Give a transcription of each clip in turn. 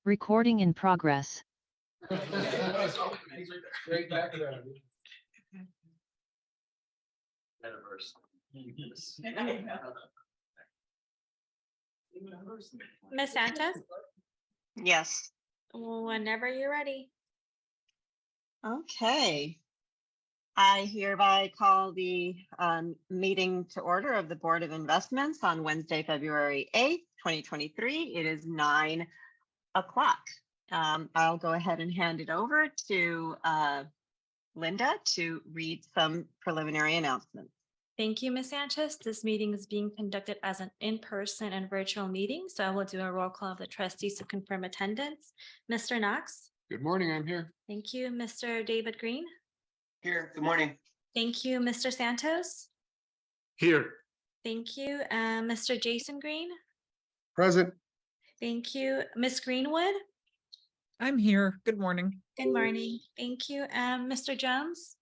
Recording in progress. Great background. Endorse. Ms. Santos, Yes. whenever you're ready. Okay. I hereby call the meeting to order of the Board of Investments on Wednesday, February 8th, 2023. It is 9 o'clock. I'll go ahead and hand it over to Linda to read some preliminary announcements. Thank you, Ms. Sanchez. This meeting is being conducted as an in-person and virtual meeting, so I will do a roll call of the trustees to confirm attendance. Mr. Knox? Good morning, I'm here. Thank you. Mr. David Green? Here, good morning. Thank you. Mr. Santos? Here. Thank you. Mr. Jason Green? Present. Thank you. Ms. Greenwood? I'm here. Good morning. Good morning. Thank you. Mr. Jones?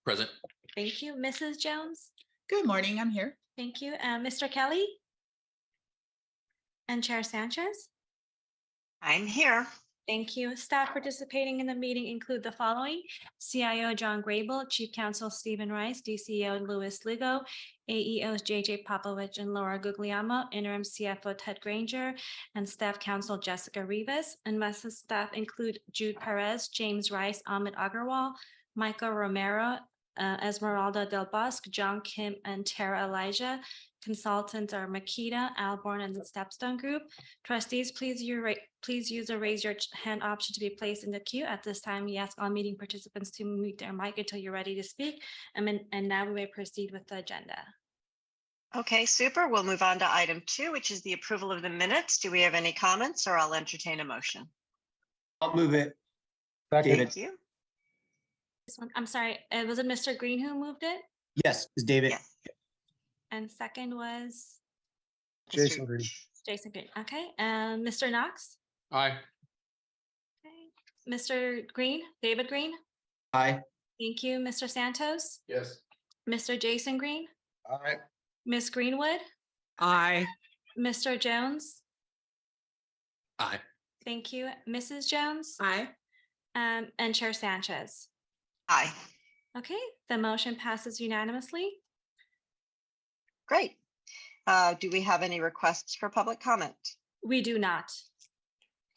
Present. Thank you. Mrs. Jones? Good morning. I'm here. Thank you. Mr. Kelly? And Chair Sanchez? I'm here. Thank you. Staff participating in the meeting include the following: CIO John Grable, Chief Counsel Stephen Rice, DCO Louis Ligo, AEOs JJ Popovich and Laura Guglielmo, Interim CFO Ted Granger, and Staff Counsel Jessica Rivas. And Mesa staff include Jude Perez, James Rice, Ahmed Agarwal, Michael Romero, Esmeralda Del Bosque, John Kim, and Tara Elijah. Consultants are Makita, Alborn, and the Stepstone Group. Trustees, please use the raise your hand option to be placed in the queue. At this time, we ask all meeting participants to mute their mic until you're ready to speak. And now we may proceed with the agenda. Okay, super. We'll move on to item 2, which is the approval of the minutes. Do we have any comments, or I'll entertain a motion? I'll move it. Thank you. This one, I'm sorry, was it Mr. Green who moved it? Yes, it's David. Yes. And second was Jason Green. Jason Green. Okay, and Mr. Knox? Aye. Okay. Mr. Green, David Green? Aye. Thank you. Mr. Santos? Yes. Mr. Jason Green? Aye. Ms. Greenwood? Aye. Mr. Jones? Aye. Thank you. Mrs. Jones? Aye. And Chair Sanchez. Aye. Okay, the motion passes unanimously. Great. Do we have any requests for public comment? We do not.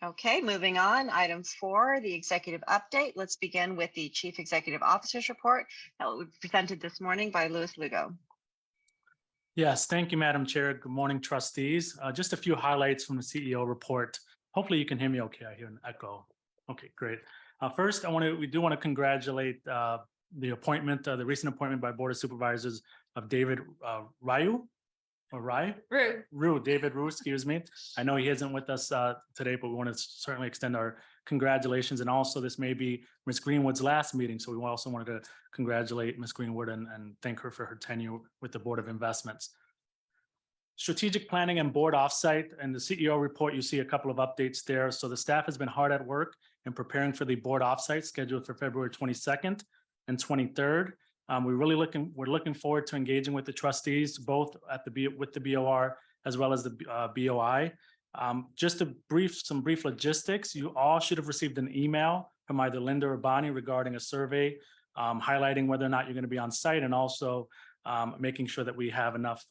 Okay, moving on. Item 4, the executive update. Let's begin with the Chief Executive Officer's report that will be presented this morning by Louis Lugo. Yes, thank you, Madam Chair. Good morning, trustees. Just a few highlights from the CEO report. Hopefully you can hear me okay. I hear an echo. Okay, great. First, we do want to congratulate the appointment, the recent appointment by Board of Supervisors of David David Rue, excuse me. I know he isn't with us today, but we want to certainly extend our congratulations. And also, this may be Ms. Greenwood's last meeting, so we also wanted to congratulate Ms. Greenwood and thank her for her tenure with the Board of Investments. Strategic planning and board offsite, and the CEO report, you see a couple of updates there. So the staff has been hard at work in preparing for the board offsite scheduled for February 22nd and 23rd. We're looking forward to engaging with the trustees, both with the BOR as well as the BOI. Just some brief logistics. You all should have received an email from either Linda or Bonnie regarding a survey highlighting whether or not you're going to be on site, and also making sure that we have enough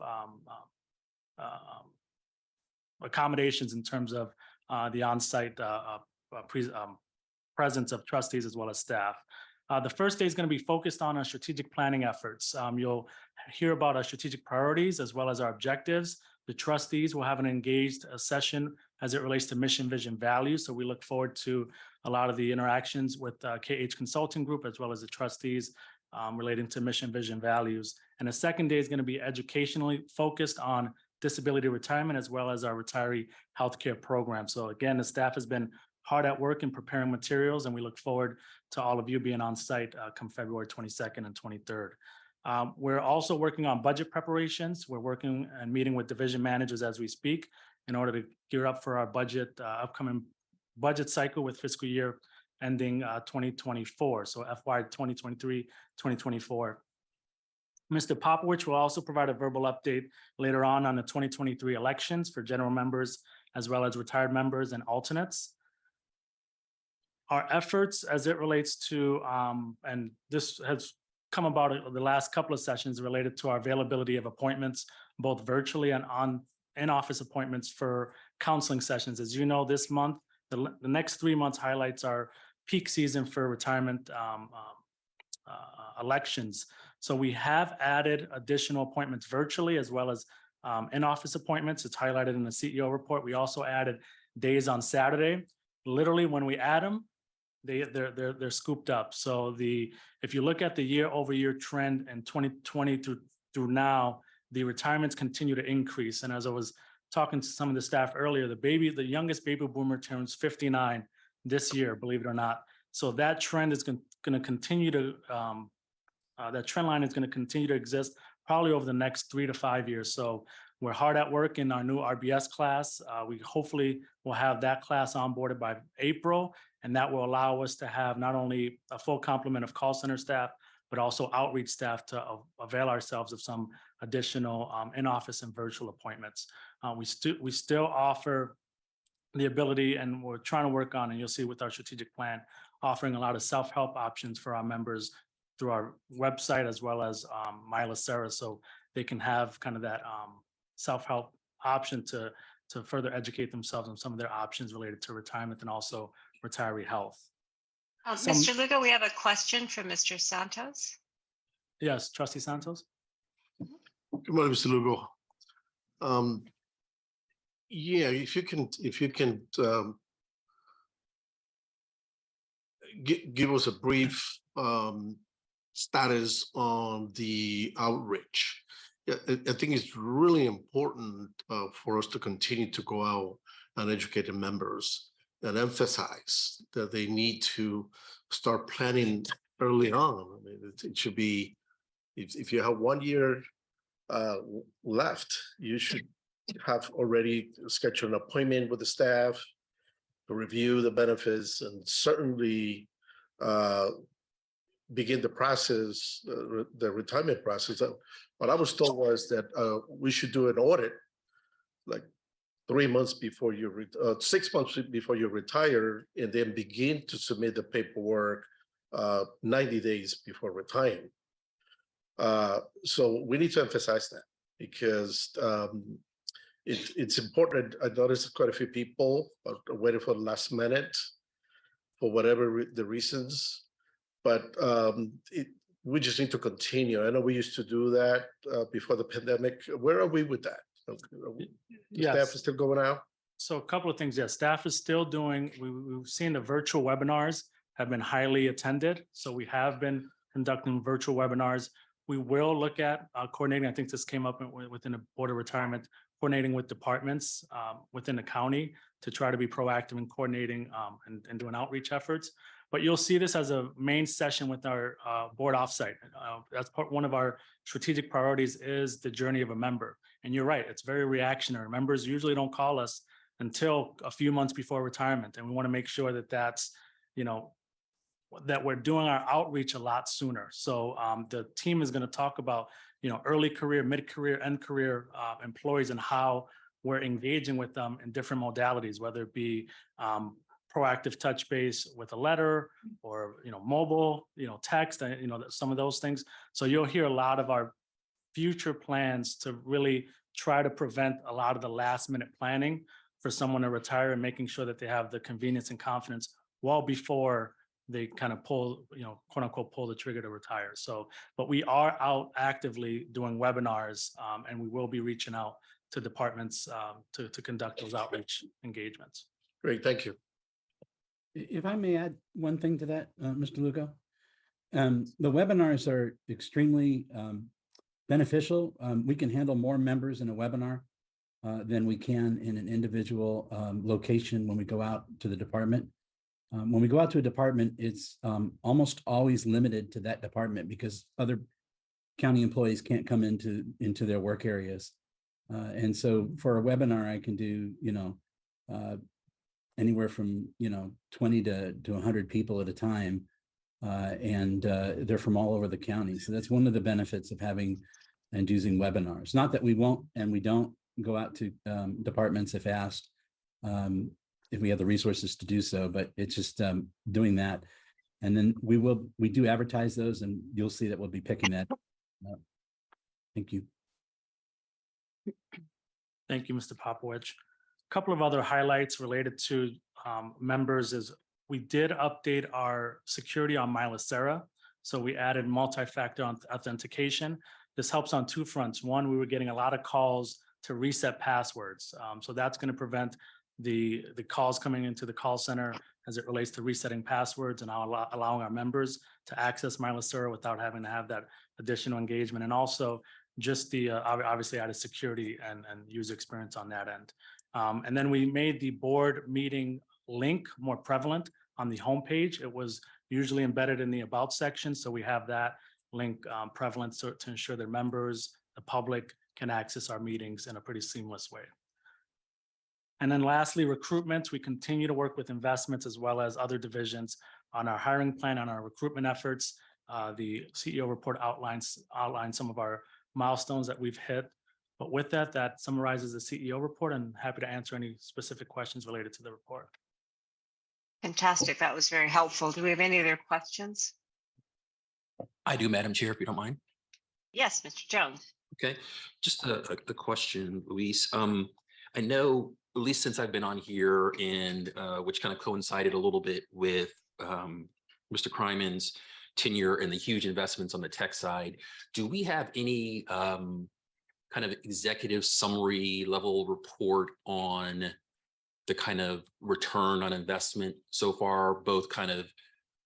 accommodations in terms of the on-site presence of trustees as well as staff. The first day is going to be focused on our strategic planning efforts. You'll hear about our strategic priorities as well as our objectives. The trustees will have an engaged session as it relates to mission, vision, values. So we look forward to a lot of the interactions with KH Consulting Group as well as the trustees relating to mission, vision, values. And the second day is going to be educationally focused on disability retirement as well as our retiree healthcare program. So again, the staff has been hard at work in preparing materials, and we look forward to all of you being on site come February 22nd and 23rd. We're also working on budget preparations. We're working and meeting with division managers as we speak in order to gear up for our budget upcoming budget cycle with fiscal year ending 2024. So FY 2023-2024. Mr. Popovich will also provide a verbal update later on the 2023 elections for general members as well as retired members and alternates. Our efforts as it relates to, and this has come about in the last couple of sessions related to our availability of appointments, both virtually and in-office appointments for counseling sessions. As you know, this month, the next 3 months highlights our peak season for retirement elections. So we have added additional appointments virtually as well as in-office appointments. It's highlighted in the CEO report. We also added days on Saturday. Literally, when we add them, they're scooped up. So if you look at the year-over-year trend in 2020 through now, the retirements continue to increase. And as I was talking to some of the staff earlier, the youngest baby boomer turns 59 this year, believe it or not. So that trend is going to continue to that trend line is going to continue to exist probably over the next 3 to 5 years. So we're hard at work in our new RBS class. We hopefully will have that class onboarded by April, and that will allow us to have not only a full complement of call center staff, but also outreach staff to avail ourselves of some additional in-office and virtual appointments. We still offer the ability, and we're trying to work on, and you'll see with our strategic plan, offering a lot of self-help options for our members through our website as well as My LACERA, so they can have kind of that self-help option to further educate themselves on some of their options related to retirement and also retiree health. Mr. Lugo, we have a question from Mr. Santos. Yes, Trustee Santos. Good morning, Mr. Lugo. Yeah, if you can give us a brief status on the outreach. Yeah, I think it's really important for us to continue to go out and educate the members and emphasize that they need to start planning early on. I mean, it should be, if you have 1 year left, you should have already scheduled an appointment with the staff to review the benefits and certainly begin the process, the retirement process. What I was told was that we should do an audit like 3 months before 6 months before you retire, and then begin to submit the paperwork 90 days before retiring. So we need to emphasize that because it's important. I noticed quite a few people are waiting for the last minute for whatever the reasons, but we just need to continue. I know we used to do that before the pandemic. Where are we with that? Yes. Staff is still going out? So a couple of things. Yes, staff is still doing, we've seen the virtual webinars have been highly attended. So we have been conducting virtual webinars. We will look at coordinating. I think this came up within the Board of Retirement, coordinating with departments within the county to try to be proactive in coordinating and doing outreach efforts. But you'll see this as a main session with our board offsite. That's one of our strategic priorities is the journey of a member. And you're right, it's very reactionary. Members usually don't call us until a few months before retirement. And we want to make sure that that's, that we're doing our outreach a lot sooner. So the team is going to talk about, early career, mid-career, end career employees and how we're engaging with them in different modalities, whether it be proactive touch base with a letter or, mobile, text, some of those things. So you'll hear a lot of our future plans to really try to prevent a lot of the last minute planning for someone to retire and making sure that they have the convenience and confidence well before they kind of pull, quote unquote, pull the trigger to retire. So, but we are out actively doing webinars and we will be reaching out to departments to conduct those outreach engagements. Great, thank you. If I may add one thing to that, Mr. Lugo, the webinars are extremely beneficial. We can handle more members in a webinar than we can in an individual location when we go out to the department. When we go out to a department, it's almost always limited to that department because other county employees can't come into their work areas. And so for a webinar, I can do, anywhere from 20 to 100 people at a time, and they're from all over the county. So that's one of the benefits of having and using webinars. Not that we won't and we don't go out to departments if asked. if we have the resources to do so, but it's just doing that. And then we do advertise those, and you'll see that we'll be picking that up. Thank you. Thank you, Mr. Popowich. A couple of other highlights related to members is we did update our security on LACERA. So we added multi-factor authentication. This helps on two fronts. One, we were getting a lot of calls to reset passwords. So that's going to prevent the calls coming into the call center as it relates to resetting passwords and allowing our members to access LACERA without having to have that additional engagement. And also just the obviously added security and user experience on that end. And then we made the board meeting link more prevalent on the homepage. It was usually embedded in the about section. So we have that link prevalent to ensure that members, the public can access our meetings in a pretty seamless way. And then lastly, recruitment. We continue to work with investments as well as other divisions on our hiring plan, on our recruitment efforts. The CEO report outlines some of our milestones that we've hit. But with that, that summarizes the CEO report, and happy to answer any specific questions related to the report. Fantastic. That was very helpful. Do we have any other questions? I do, Madam Chair, if you don't mind. Yes, Mr. Jones. Okay, just a question, Luis. I know, at least since I've been on here, and which kind of coincided a little bit with Mr. Kryman's tenure and the huge investments on the tech side, do we have any kind of executive summary level report on the kind of return on investment so far, both kind of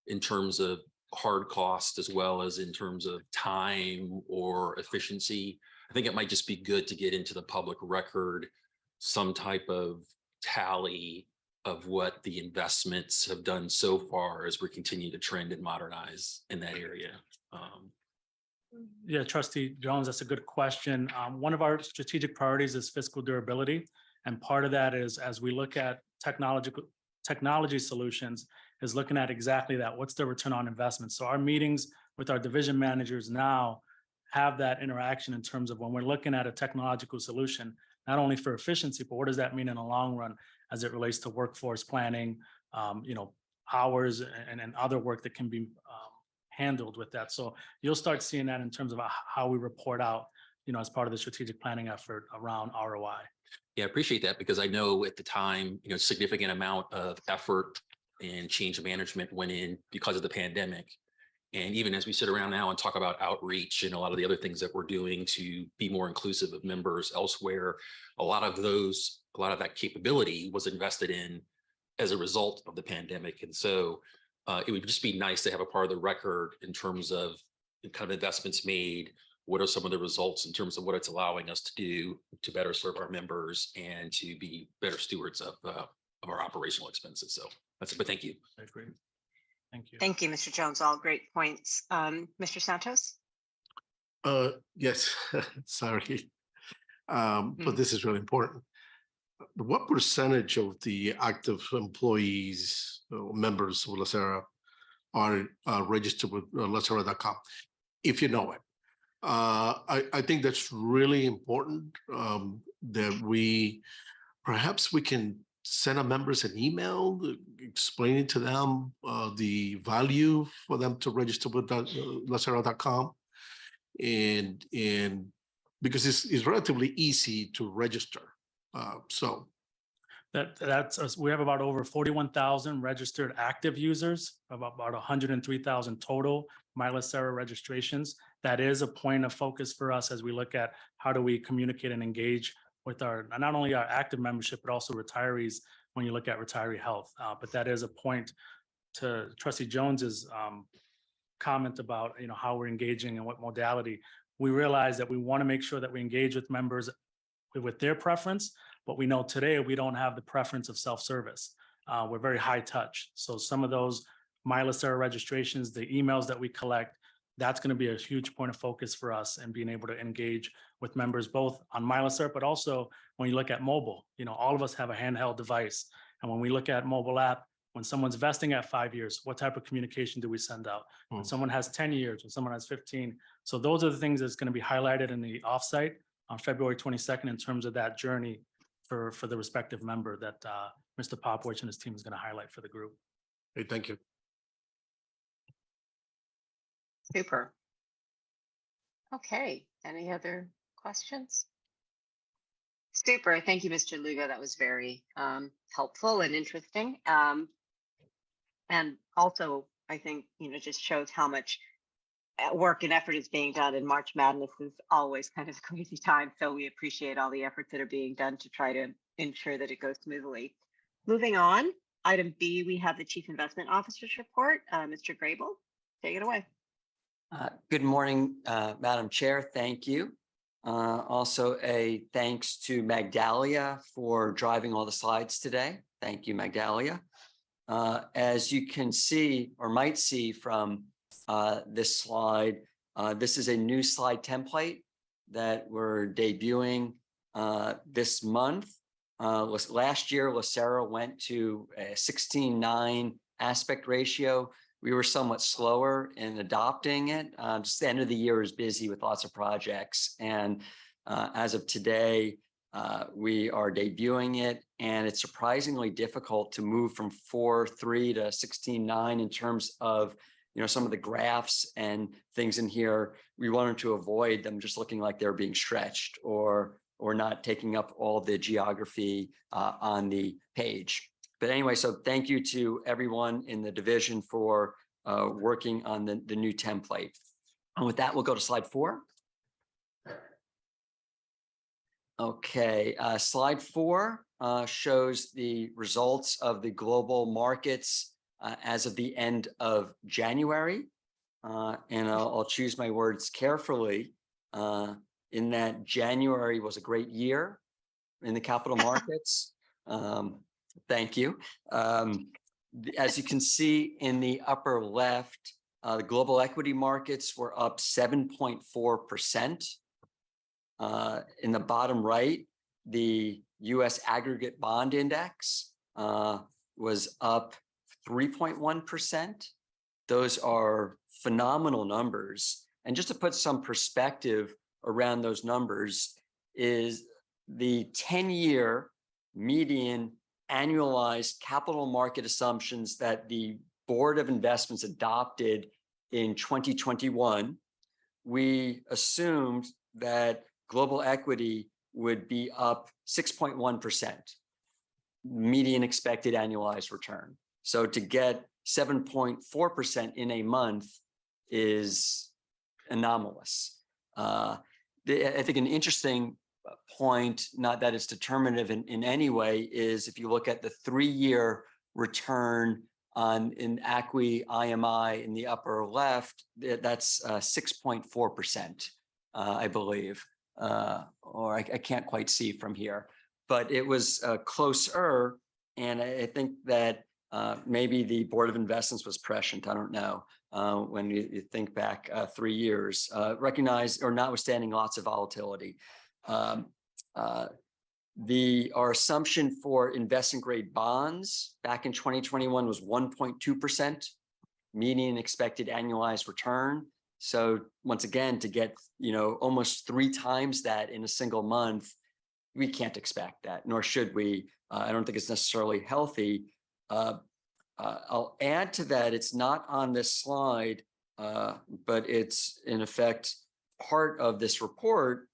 in terms of hard cost as well as in terms of time or efficiency? I think it might just be good to get into the public record some type of tally of what the investments have done so far as we continue to trend and modernize in that area. Yeah, Trustee Jones, that's a good question. One of our strategic priorities is fiscal durability. And part of that is, as we look at technology solutions, is looking at exactly that. What's the return on investment? So our meetings with our division managers now have that interaction in terms of when we're looking at a technological solution, not only for efficiency, but what does that mean in the long run as it relates to workforce planning, hours and other work that can be handled with that. So you'll start seeing that in terms of how we report out, as part of the strategic planning effort around ROI. Yeah, I appreciate that, because I know at the time, significant amount of effort and change management went in because of the pandemic. And even as we sit around now and talk about outreach and a lot of the other things that we're doing to be more inclusive of members elsewhere, a lot of that capability was invested in as a result of the pandemic. And so it would just be nice to have a part of the record in terms of the kind of investments made. What are some of the results in terms of what it's allowing us to do to better serve our members and to be better stewards of our operational expenses? So that's it, but thank you. I agree. Thank you. Thank you, Mr. Jones. All great points. Mr. Santos? Yes, sorry. But this is really important. What percentage of the active employees, members of LACERA, are registered with LACERA.com, if you know it? I think that's really important, that perhaps we can send our members an email explaining to them the value for them to register with LACERA.com, and because it's relatively easy to register. So that's us. We have about over 41,000 registered active users, about 103,000 total LACERA registrations. That is a point of focus for us as we look at how do we communicate and engage with not only our active membership, but also retirees when you look at retiree health. But that is a point to Trustee Jones's comment about how we're engaging and what modality. We realize that we want to make sure that we engage with members with their preference, but we know today we don't have the preference of self-service. We're very high touch. So some of those LACERA registrations, the emails that we collect, that's going to be a huge point of focus for us and being able to engage with members both on LACERA, but also when you look at mobile, all of us have a handheld device. And when we look at mobile app, when someone's vesting at 5 years, what type of communication do we send out? When someone has 10 years, when someone has 15. So those are the things that's going to be highlighted in the offsite on February 22nd in terms of that journey for the respective member that Mr. Popowich and his team is going to highlight for the group. Hey, thank you. Super. Okay, any other questions? Super, thank you, Mr. Lugo. That was very helpful and interesting. And also, I think, just shows how much work and effort is being done, and March Madness is always kind of a crazy time. So we appreciate all the efforts that are being done to try to ensure that it goes smoothly. Moving on, item B, we have the Chief Investment Officer's report. Mr. Grable, take it away. Good morning, Madam Chair. Thank you. Also a thanks to Magdalia for driving all the slides today. Thank you, Magdalia. As you can see or might see from this slide, this is a new slide template that we're debuting this month. Last year, LACERA went to a 16:9 aspect ratio. We were somewhat slower in adopting it. Just the end of the year is busy with lots of projects. And as of today, we are debuting it, and it's surprisingly difficult to move from 4:3 to 16:9 in terms of some of the graphs and things in here. We wanted to avoid them just looking like they're being stretched or not taking up all the geography on the page. But anyway, so thank you to everyone in the division for working on the new template. And with that, we'll go to slide 4. Okay, slide 4 shows the results of the global markets as of the end of January. And I'll choose my words carefully in that January was a great year in the capital markets. Thank you. As you can see in the upper left, the global equity markets were up 7.4%. In the bottom right, the US aggregate bond index was up 3.1%. Those are phenomenal numbers. And just to put some perspective around those numbers, is the 10-year median annualized capital market assumptions that the Board of Investments adopted in 2021. We assumed that global equity would be up 6.1%, median expected annualized return. So to get 7.4% in a month is anomalous. I think an interesting point, not that it's determinative in any way, is if you look at the 3-year return in ACWI IMI in the upper left, that's 6.4%, I believe, or I can't quite see from here, but it was closer. And I think that maybe the Board of Investments was prescient. I don't know. When you think back 3 years, recognize or notwithstanding lots of volatility. Our assumption for investment grade bonds back in 2021 was 1.2% median expected annualized return. So once again, to get almost 3 times that in a single month, we can't expect that, nor should we. I don't think it's necessarily healthy. I'll add to that, it's not on this slide, but it's in effect part of this report,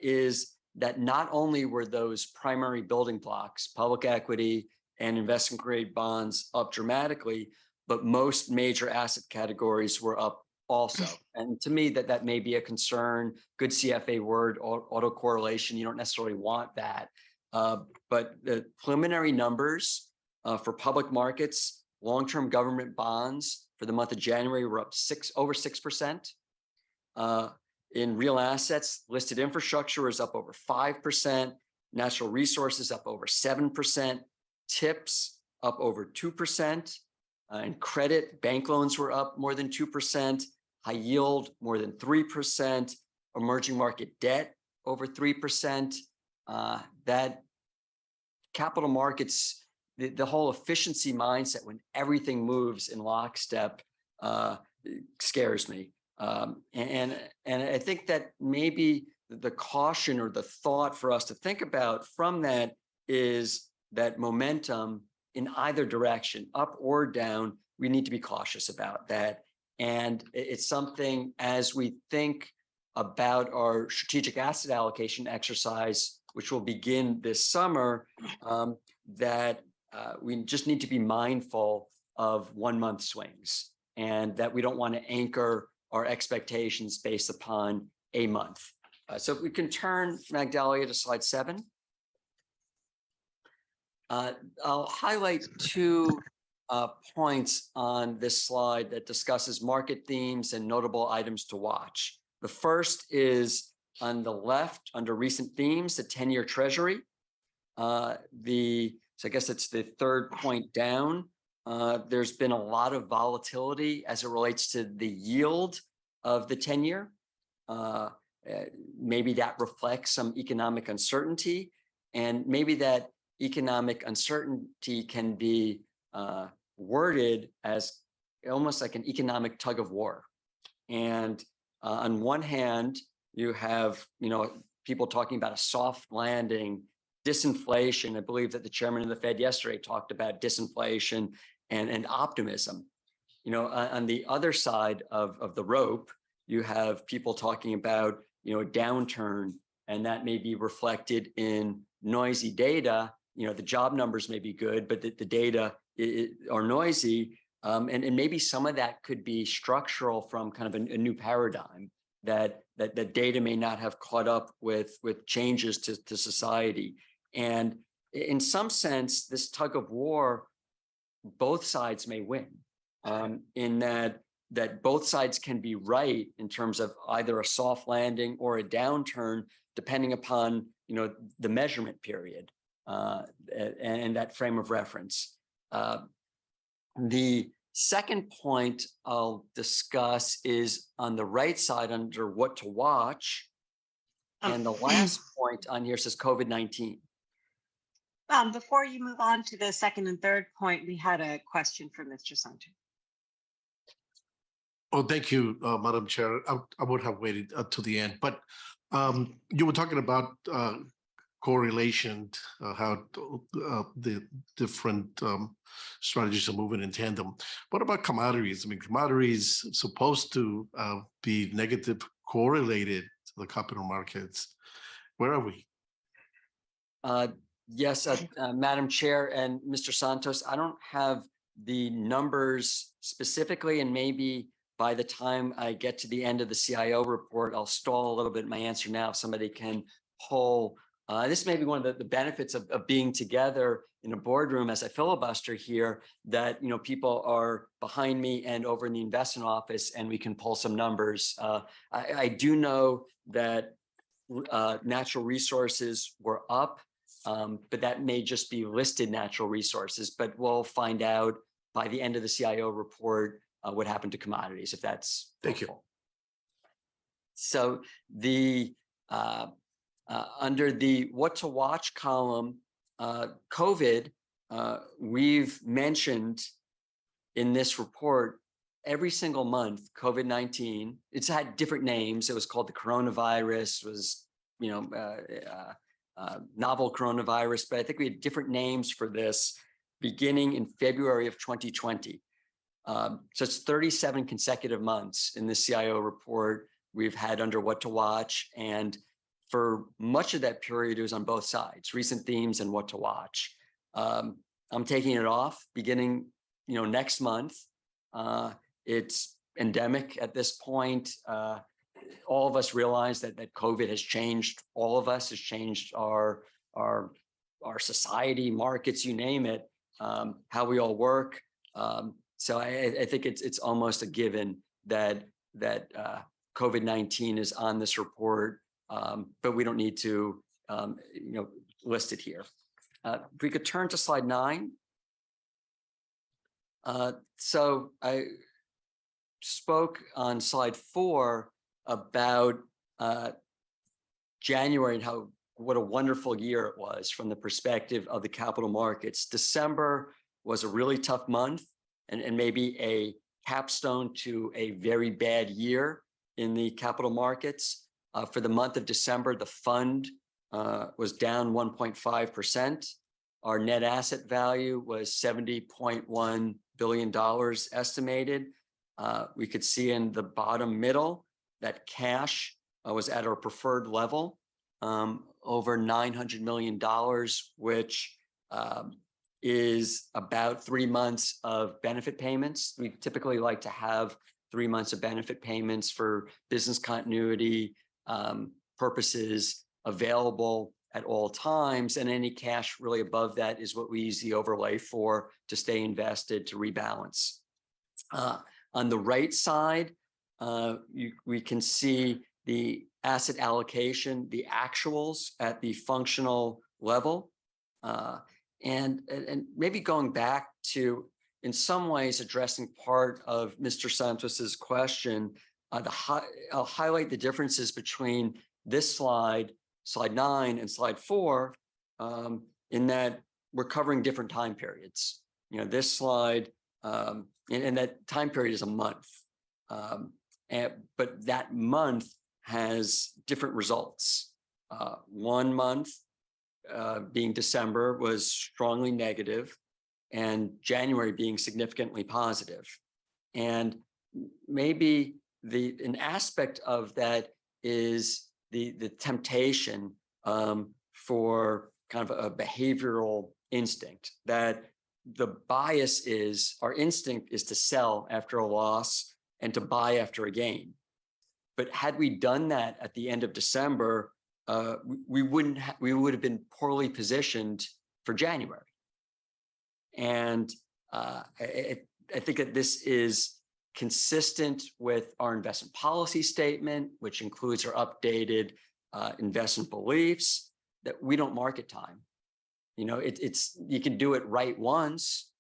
is that not only were those primary building blocks, public equity and investment grade bonds, up dramatically, but most major asset categories were up also. And to me, that may be a concern. Good CFA word, autocorrelation. You don't necessarily want that. But the preliminary numbers for public markets, long-term government bonds for the month of January were up over 6%. In real assets, listed infrastructure is up over 5%, natural resources up over 7%, TIPS up over 2%, and credit, bank loans were up more than 2%, high yield more than 3%, emerging market debt over 3%. That capital markets, the whole efficiency mindset when everything moves in lockstep scares me. And I think that maybe the caution or the thought for us to think about from that is that momentum in either direction, up or down, we need to be cautious about that. And it's something as we think about our strategic asset allocation exercise, which will begin this summer, that we just need to be mindful of 1 month swings, and that we don't want to anchor our expectations based upon a month. So if we can turn, Magdalia, to slide 7. I'll highlight 2 points on this slide that discusses market themes and notable items to watch. The first is on the left under recent themes, the 10-year treasury. So I guess it's the 3rd point down. There's been a lot of volatility as it relates to the yield of the 10-year. Maybe that reflects some economic uncertainty, and maybe that economic uncertainty can be worded as almost like an economic tug of war. And on one hand, you have, people talking about a soft landing, disinflation. I believe that the chairman of the Fed yesterday talked about disinflation and optimism. On the other side of the rope, you have people talking about, a downturn, and that may be reflected in noisy data. The job numbers may be good, but the data are noisy. And maybe some of that could be structural from kind of a new paradigm that data may not have caught up with changes to society. And in some sense, this tug of war, both sides may win, in that both sides can be right in terms of either a soft landing or a downturn, depending upon the measurement period and that frame of reference. The second point I'll discuss is on the right side under what to watch. And the last point on here says COVID-19. Before you move on to the second and third point, we had a question from Mr. Santos. Oh, thank you, Madam Chair. I would have waited to the end, but you were talking about correlation, how the different strategies are moving in tandem. What about commodities? I mean, commodities supposed to be negative correlated to the capital markets. Where are we? Yes, Madam Chair and Mr. Santos, I don't have the numbers specifically, and maybe by the time I get to the end of the CIO report, I'll stall a little bit in my answer now if somebody can pull. This may be one of the benefits of being together in a boardroom as I filibuster here, that people are behind me and over in the investment office, and we can pull some numbers. I do know that natural resources were up, but that may just be listed natural resources. But we'll find out by the end of the CIO report what happened to commodities, if that's helpful. So the under the what to watch column, COVID, we've mentioned in this report every single month, COVID-19, it's had different names. It was called the coronavirus, was, novel coronavirus, but I think we had different names for this beginning in February of 2020. So it's 37 consecutive months in the CIO report we've had under what to watch. And for much of that period, it was on both sides, recent themes and what to watch. I'm taking it off beginning, next month. It's endemic at this point. All of us realize that COVID has changed all of us, has changed our society, markets, you name it, how we all work. So I think it's almost a given that COVID-19 is on this report, but we don't need to list it here. If we could turn to slide 9. So I spoke on slide 4 about January and what a wonderful year it was from the perspective of the capital markets. December was a really tough month and maybe a capstone to a very bad year in the capital markets. For the month of December, the fund was down 1.5%. Our net asset value was $70.1 billion estimated. We could see in the bottom middle that cash was at our preferred level, over $900 million, which is about 3 months of benefit payments. We typically like to have 3 months of benefit payments for business continuity purposes available at all times, and any cash really above that is what we use the overlay for to stay invested, to rebalance. On the right side, we can see the asset allocation, the actuals at the functional level, and maybe going back to, in some ways, addressing part of Mr. Santos's question. I'll highlight the differences between this slide 9 and slide 4, in that we're covering different time periods. You know, this slide, and that time period is a month, but that month has different results. 1 month, being December, was strongly negative, and January being significantly positive. And maybe an aspect of that is the temptation for kind of a behavioral instinct, that the bias is, our instinct is to sell after a loss and to buy after a gain. But had we done that at the end of December, we would have been poorly positioned for January. And I think that this is consistent with our investment policy statement, which includes our updated investment beliefs, that we don't market time. You know, you can do it right once,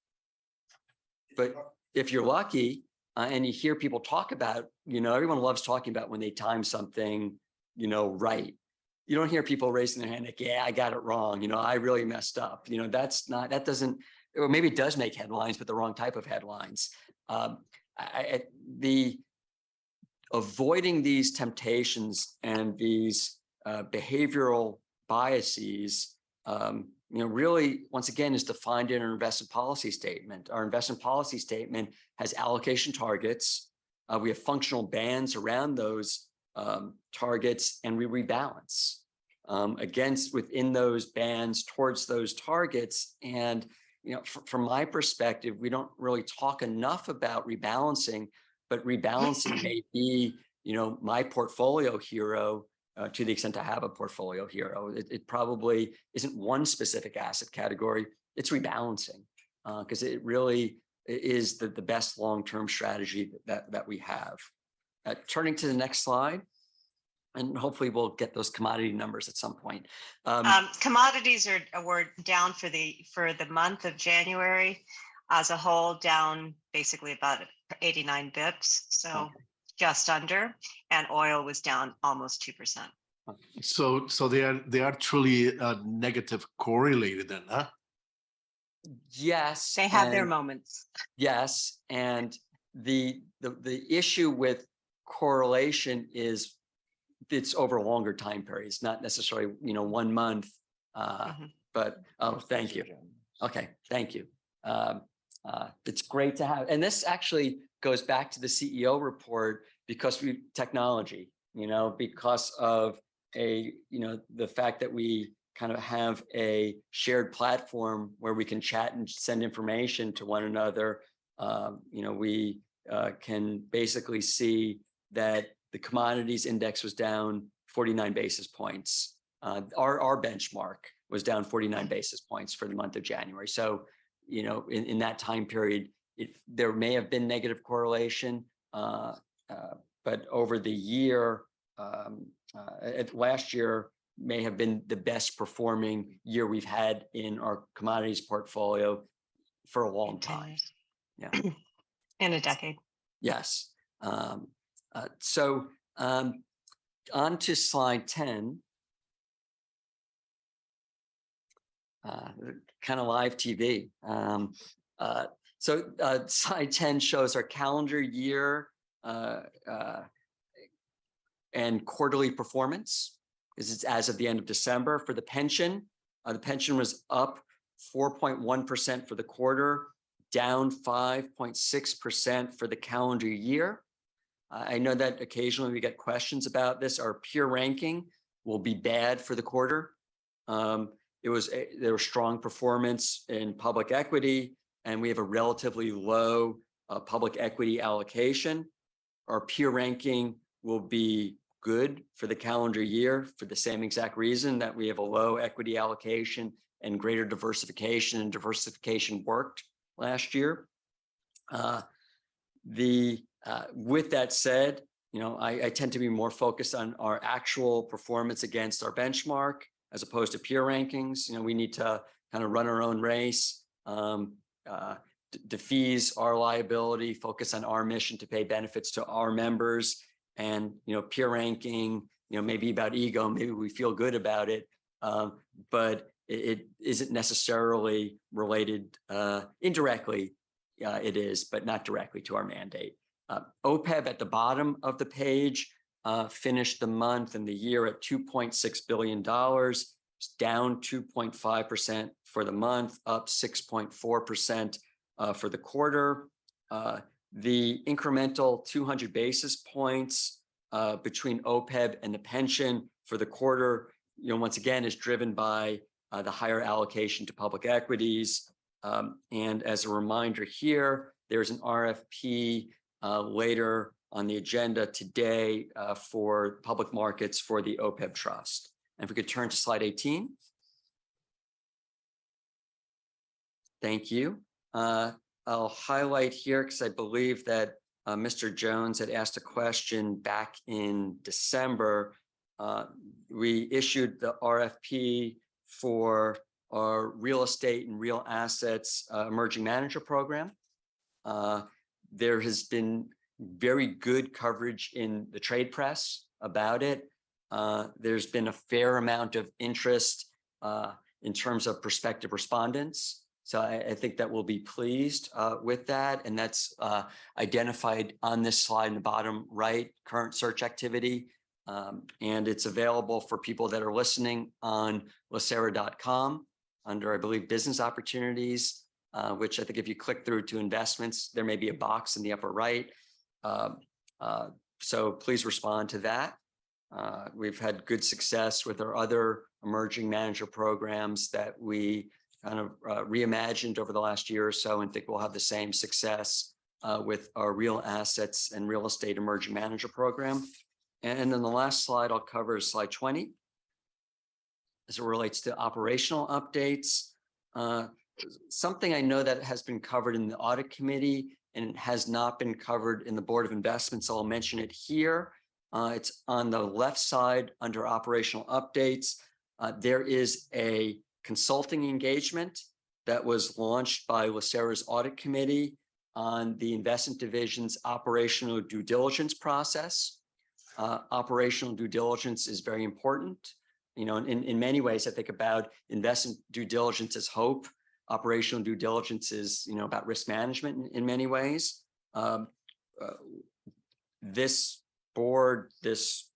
but if you're lucky, and you hear people talk about, you know, everyone loves talking about when they time something, you know, right. You don't hear people raising their hand like, yeah, I got it wrong. You know, I really messed up. You know, that doesn't, or maybe it does make headlines, but the wrong type of headlines. Avoiding these temptations and these behavioral biases, you know, really, once again, is defined in our investment policy statement. Our investment policy statement has allocation targets. We have functional bands around those targets, and we rebalance within those bands towards those targets. And, you know, from my perspective, we don't really talk enough about rebalancing, but rebalancing may be, you know, my portfolio hero. To the extent I have a portfolio hero, it probably isn't one specific asset category. It's rebalancing, because it really is the best long-term strategy that we have. Turning to the next slide, and hopefully we'll get those commodity numbers at some point. Commodities were down for the month of January as a whole, down basically about 89 bips. So. Okay. Just under, and oil was down almost 2%. So they are truly negative correlated then, huh? Yes, they have their moments. Yes, and the issue with correlation is it's over longer time periods, not necessarily, you know, 1 month. But thank you. Okay, thank you. It's great to have, and this actually goes back to the CEO report, because technology, you know, because of the fact that we kind of have a shared platform where we can chat and send information to one another. You know, we can basically see that the commodities index was down 49 basis points. Our benchmark was down 49 basis points for the month of January. So, you know, in that time period, there may have been negative correlation, but over the year, last year may have been the best performing year we've had in our commodities portfolio for a long time. Yeah, in a decade. Yes. So on to slide 10. Kind of live TV. So slide 10 shows our calendar year and quarterly performance. This is as of the end of December. For the pension was up 4.1% for the quarter, down 5.6% for the calendar year. I know that occasionally we get questions about this. Our peer ranking will be bad for the quarter. There was strong performance in public equity, and we have a relatively low public equity allocation. Our peer ranking will be good for the calendar year for the same exact reason that we have a low equity allocation and greater diversification, and diversification worked last year. With that said, I tend to be more focused on our actual performance against our benchmark as opposed to peer rankings. We need to kind of run our own race, defease our liability, focus on our mission to pay benefits to our members, and peer ranking, maybe about ego, maybe we feel good about it, but it isn't necessarily related indirectly. It is, but not directly to our mandate. OPEB at the bottom of the page finished the month and the year at $2.6 billion. It's down 2.5% for the month, up 6.4% for the quarter. The incremental 200 basis points between OPEB and the pension for the quarter, once again, is driven by the higher allocation to public equities. And as a reminder here, there's an RFP later on the agenda today for public markets for the OPEB trust. And if we could turn to slide 18. Thank you. I'll highlight here because I believe that Mr. Jones had asked a question back in December. We issued the RFP for our real estate and real assets emerging manager program. There has been very good coverage in the trade press about it. There's been a fair amount of interest in terms of prospective respondents. So I think that we'll be pleased with that. And that's identified on this slide in the bottom right, current search activity. And it's available for people that are listening on LACERA.com under, I believe, business opportunities, which I think if you click through to investments, there may be a box in the upper right. So please respond to that. We've had good success with our other emerging manager programs that we kind of reimagined over the last year or so, and think we'll have the same success with our real assets and real estate emerging manager program. And then the last slide I'll cover is slide 20. As it relates to operational updates, something I know that has been covered in the audit committee and has not been covered in the Board of Investments, so I'll mention it here. It's on the left side under operational updates. There is a consulting engagement that was launched by LACERA's audit committee on the investment division's operational due diligence process. Operational due diligence is very important. In many ways, I think about investment due diligence as hope. Operational due diligence is, about risk management in many ways. This board, this,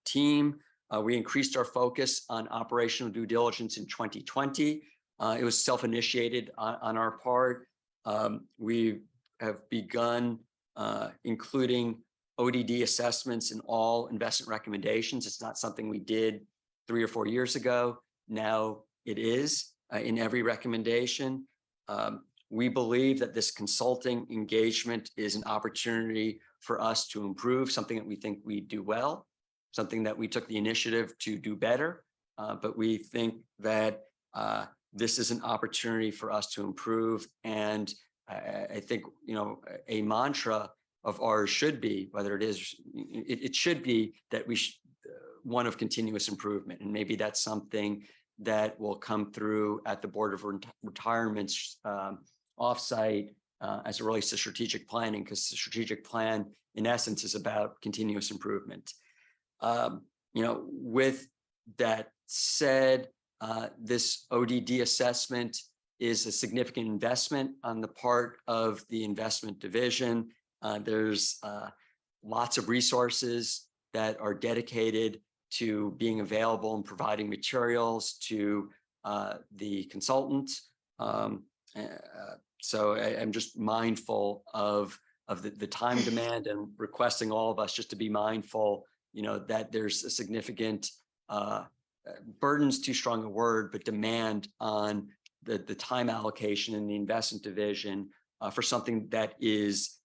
team, we increased our focus on operational due diligence in 2020. It was self-initiated on our part. We have begun including ODD assessments in all investment recommendations. It's not something we did 3 or 4 years ago. Now it is in every recommendation. We believe that this consulting engagement is an opportunity for us to improve, something that we think we do well, something that we took the initiative to do better. But we think that this is an opportunity for us to improve. And I think, a mantra of ours should be, whether it is, it should be that we one of continuous improvement. And maybe that's something that will come through at the Board of Retirement's offsite as it relates to strategic planning, because the strategic plan, in essence, is about continuous improvement. With that said, this ODD assessment is a significant investment on the part of the investment division. There's lots of resources that are dedicated to being available and providing materials to the consultant. So I'm just mindful of the time demand and requesting all of us just to be mindful, that there's a significant burden's too strong a word, but demand on the time allocation in the investment division for something that is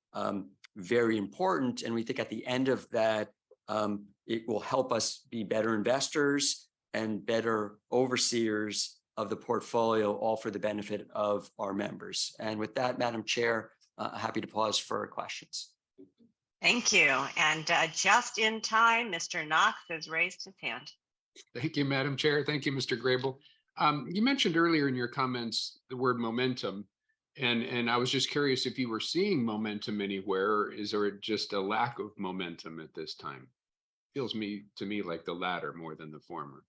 very important. And we think at the end of that, it will help us be better investors and better overseers of the portfolio, all for the benefit of our members. And with that, Madam Chair, happy to pause for questions. Thank you. And just in time, Mr. Knox has raised his hand. Thank you, Madam Chair. Thank you, Mr. Grable. You mentioned earlier in your comments the word momentum, and I was just curious if you were seeing momentum anywhere, or is there just a lack of momentum at this time? Feels to me like the latter more than the former.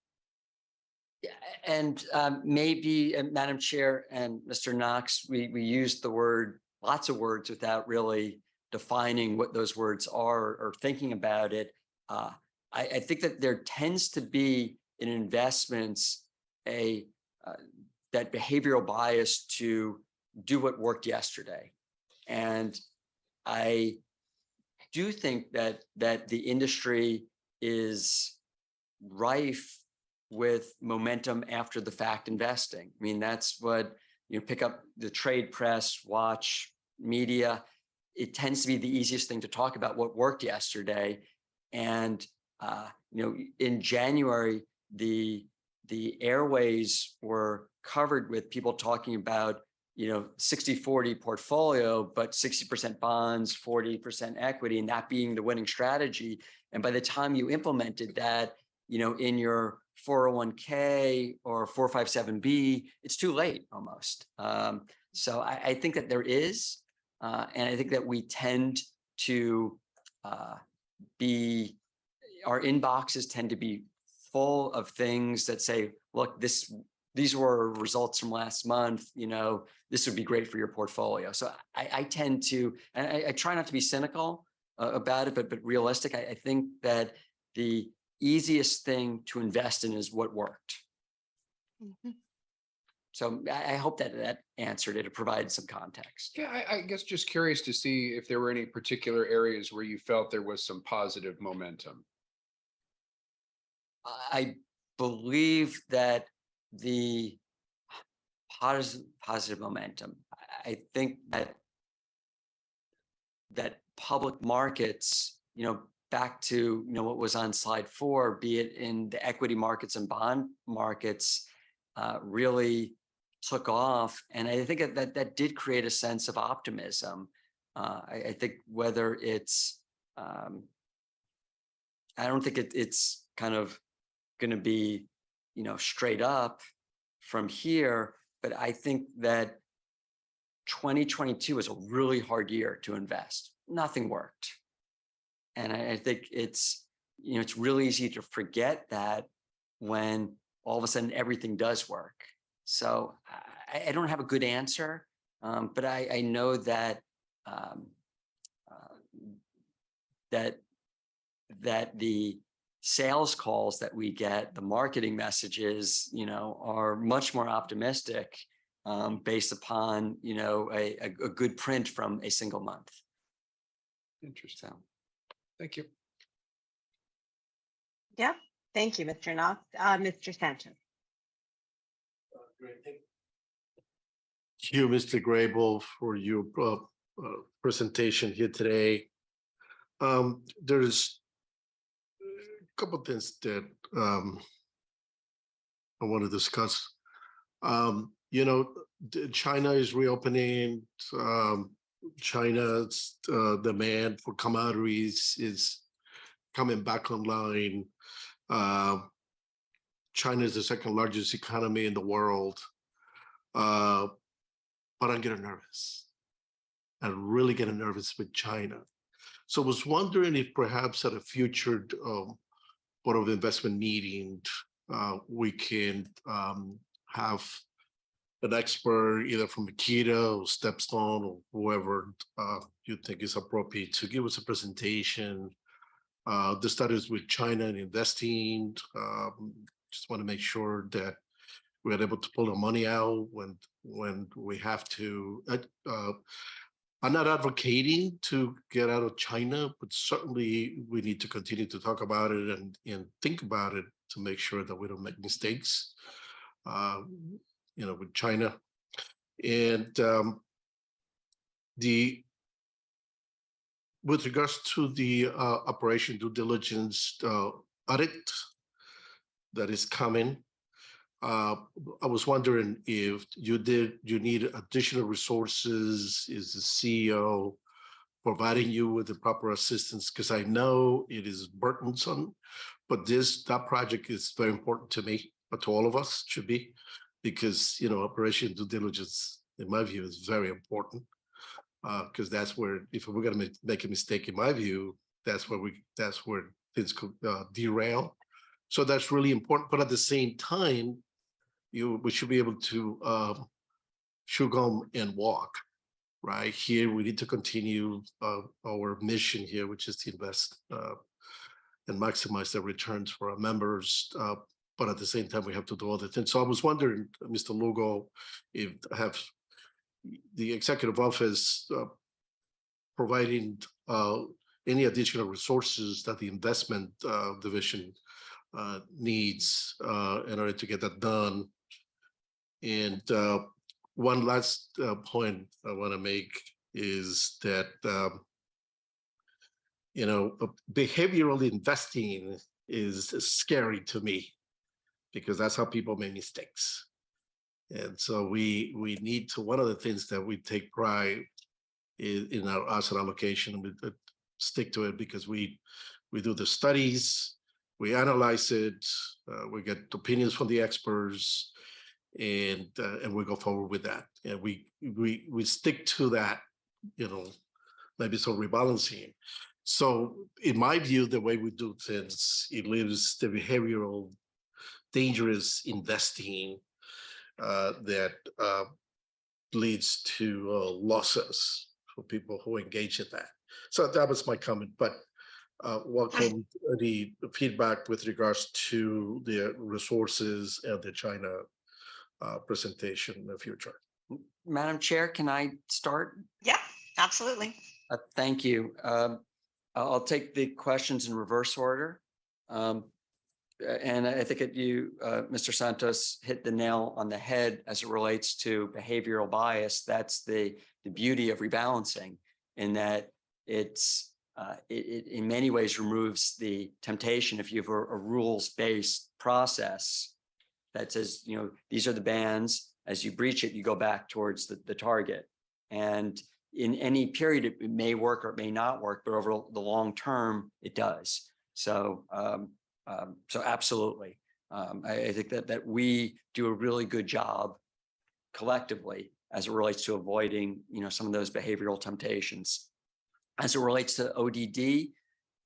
Yeah, and maybe, Madam Chair and Mr. Knox, we used the word, lots of words without really defining what those words are or thinking about it. I think that there tends to be in investments that behavioral bias to do what worked yesterday. And I do think that the industry is rife with momentum after the fact investing. I mean, that's what, pick up the trade press, watch media. It tends to be the easiest thing to talk about what worked yesterday. And, in January, the airways were covered with people talking about, 60-40 portfolio, but 60% bonds, 40% equity, and that being the winning strategy. And by the time you implemented that, in your 401k or 457B, it's too late almost. So I think that there is, and I think that we tend to our inboxes tend to be full of things that say, look, these were results from last month, this would be great for your portfolio. So I tend to, and I try not to be cynical about it, but realistic. I think that the easiest thing to invest in is what worked. Mm-hmm. So I hope that answered it or provided some context. Yeah, I guess just curious to see if there were any particular areas where you felt there was some positive momentum. I believe that the positive momentum, I think that public markets, back to what was on slide 4, be it in the equity markets and bond markets, really took off. And I think that did create a sense of optimism. I think whether it's, I don't think it's kind of going to be, straight up from here, but I think that 2022 was a really hard year to invest. Nothing worked. And I think it's really easy to forget that when all of a sudden everything does work. So I don't have a good answer, but I know that that the sales calls that we get, the marketing messages, are much more optimistic based upon, a good print from a single month. Interesting. Thank you. Yeah, thank you, Mr. Knox. Mr. Sanchez. Thank you, Mr. Grable, for your presentation here today. There's a couple of things that I want to discuss. China is reopening. China's demand for commodities is coming back online. China is the second largest economy in the world. But I'm getting nervous. I'm really getting nervous with China. So I was wondering if perhaps at a future Board of Investment meeting, we can have an expert either from Makita or Stepstone or whoever you think is appropriate to give us a presentation. The status with China and investing. Just want to make sure that we're able to pull the money out when we have to. I'm not advocating to get out of China, but certainly we need to continue to talk about it and think about it to make sure that we don't make mistakes, with China. And with regards to the operation due diligence audit that is coming, I was wondering if you need additional resources. Is the CEO providing you with the proper assistance? Because I know it is burdensome, but that project is very important to me, but to all of us should be, because operation due diligence, in my view, is very important. Because that's where, if we're going to make a mistake, in my view, that's where things could derail. So that's really important. But at the same time, we should be able to chew gum and walk. Right here, we need to continue our mission here, which is to invest and maximize the returns for our members. But at the same time, we have to do other things. So I was wondering, Mr. Lugo, if the executive office providing any additional resources that the investment division needs in order to get that done. And one last point I want to make is that behavioral investing is scary to me, because that's how people make mistakes. And so we need to, one of the things that we take pride in our asset allocation, we stick to it, because we do the studies, we analyze it, we get opinions from the experts, and we go forward with that. And we stick to that, maybe some rebalancing. So in my view, the way we do things, it leaves the behavioral dangerous investing that leads to losses for people who engage in that. So that was my comment, but welcome the feedback with regards to the resources and the China presentation in the future. Madam Chair, can I start? Yeah, absolutely. Thank you. I'll take the questions in reverse order. And I think Mr. Santos hit the nail on the head as it relates to behavioral bias. That's the beauty of rebalancing, in that it in many ways removes the temptation. If you have a rules-based process that says, these are the bands, as you breach it, you go back towards the target. And in any period, it may work or it may not work, but over the long term, it does. So absolutely. I think that we do a really good job collectively as it relates to avoiding, some of those behavioral temptations. As it relates to ODD,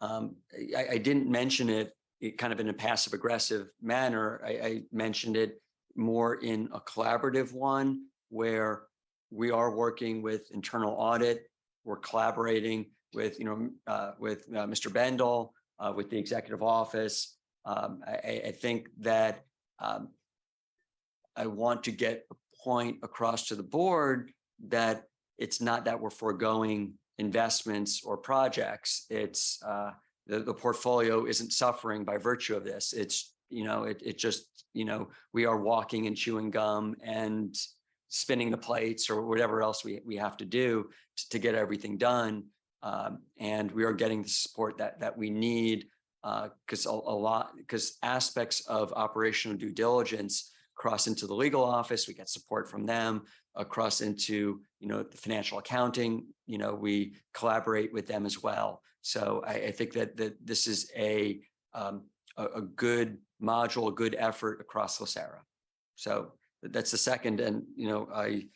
I didn't mention it kind of in a passive aggressive manner. I mentioned it more in a collaborative one, where we are working with internal audit. We're collaborating with, Mr. Bendel, with the executive office. I think that I want to get a point across to the board that it's not that we're foregoing investments or projects. It's the portfolio isn't suffering by virtue of this. It's, it just, we are walking and chewing gum and spinning the plates or whatever else we have to do to get everything done. And we are getting the support that we need, because aspects of operational due diligence cross into the legal office. We get support from them, across into, the financial accounting, we collaborate with them as well. So I think that this is a good module, a good effort across LACERA. So that's the second. And, and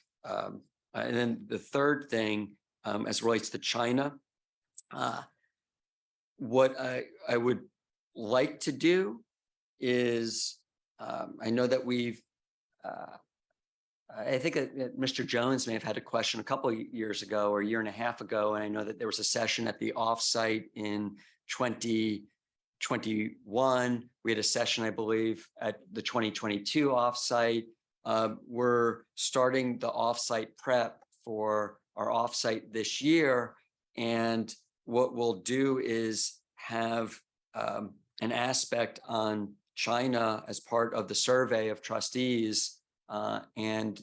then the third thing, as it relates to China, what I would like to do is, I know that we've, I think that Mr. Jones may have had a question a couple of years ago or a year and a half ago. And I know that there was a session at the offsite in 2020 2021. We had a session, I believe, at the 2022 offsite. We're starting the offsite prep for our offsite this year. And what we'll do is have an aspect on China as part of the survey of trustees, and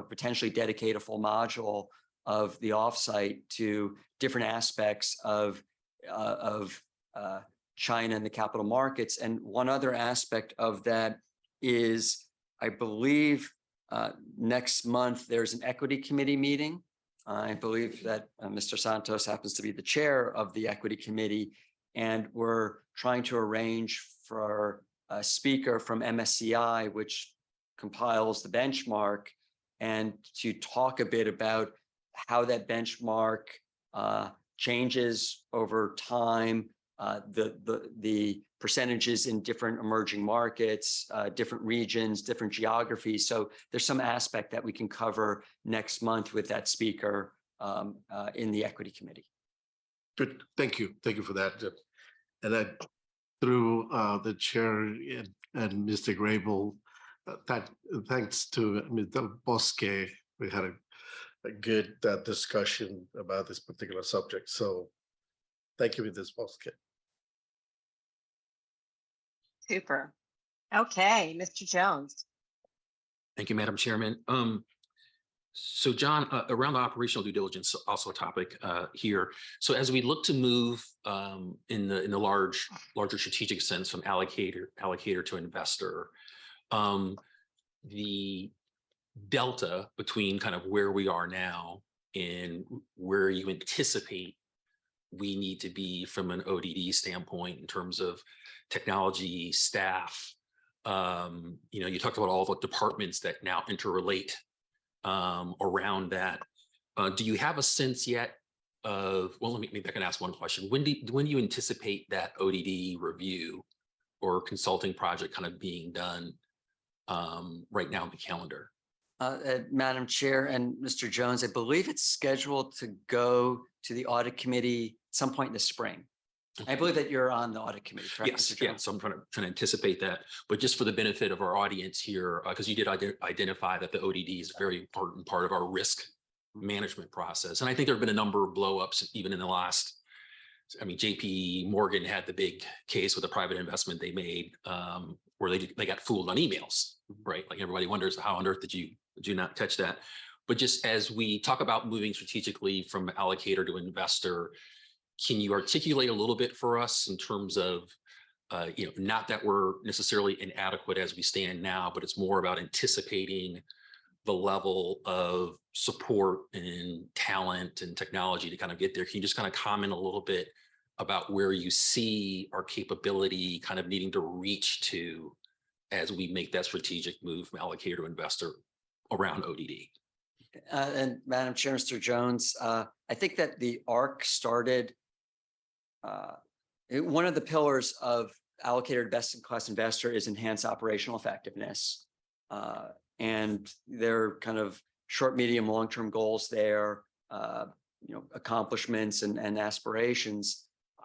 potentially dedicate a full module of the offsite to different aspects of China and the capital markets. And one other aspect of that is, I believe, next month there's an equity committee meeting. I believe that Mr. Santos happens to be the chair of the equity committee, and we're trying to arrange for a speaker from MSCI, which compiles the benchmark, and to talk a bit about how that benchmark changes over time, the percentages in different emerging markets, different regions, different geographies. So there's some aspect that we can cover next month with that speaker in the equity committee. Good, thank you for that. And I, through the chair and Mr. Grable, thanks to Mr. Bosque, we had a good discussion about this particular subject. So thank you, Mrs. Bosque. Super. Okay, Mr. Jones. Thank you, Madam Chairman. So John, around the operational due diligence, also a topic here. So as we look to move in the larger strategic sense from allocator to investor, the delta between kind of where we are now and where you anticipate we need to be from an ODD standpoint in terms of technology, staff. You talked about all the departments that now interrelate around that. Do you have a sense yet of, well, maybe I can ask one question. When do you anticipate that ODD review or consulting project kind of being done right now in the calendar? Madam Chair and Mr. Jones, I believe it's scheduled to go to the audit committee at some point in the spring. I believe that you're on the audit committee, correct? Yes, Mr. yeah. Jones? So I'm trying to anticipate that, but just for the benefit of our audience here, because you did identify that the ODD is a very important part of our risk management process. And I think there have been a number of blowups even in the last, JP Morgan had the big case with a private investment they made where they got fooled on emails, right? Like everybody wonders, how on earth did you not catch that? But just as we talk about moving strategically from allocator to investor, can you articulate a little bit for us in terms of, not that we're necessarily inadequate as we stand now, but it's more about anticipating the level of support and talent and technology to kind of get there. Can you just kind of comment a little bit about where you see our capability kind of needing to reach to as we make that strategic move from allocator to investor around ODD? And Madam Chair, Mr. Jones, I think that the ARC started, one of the pillars of allocator to best-in-class investor is enhanced operational effectiveness. And there are kind of short, medium, long-term goals there, accomplishments and aspirations.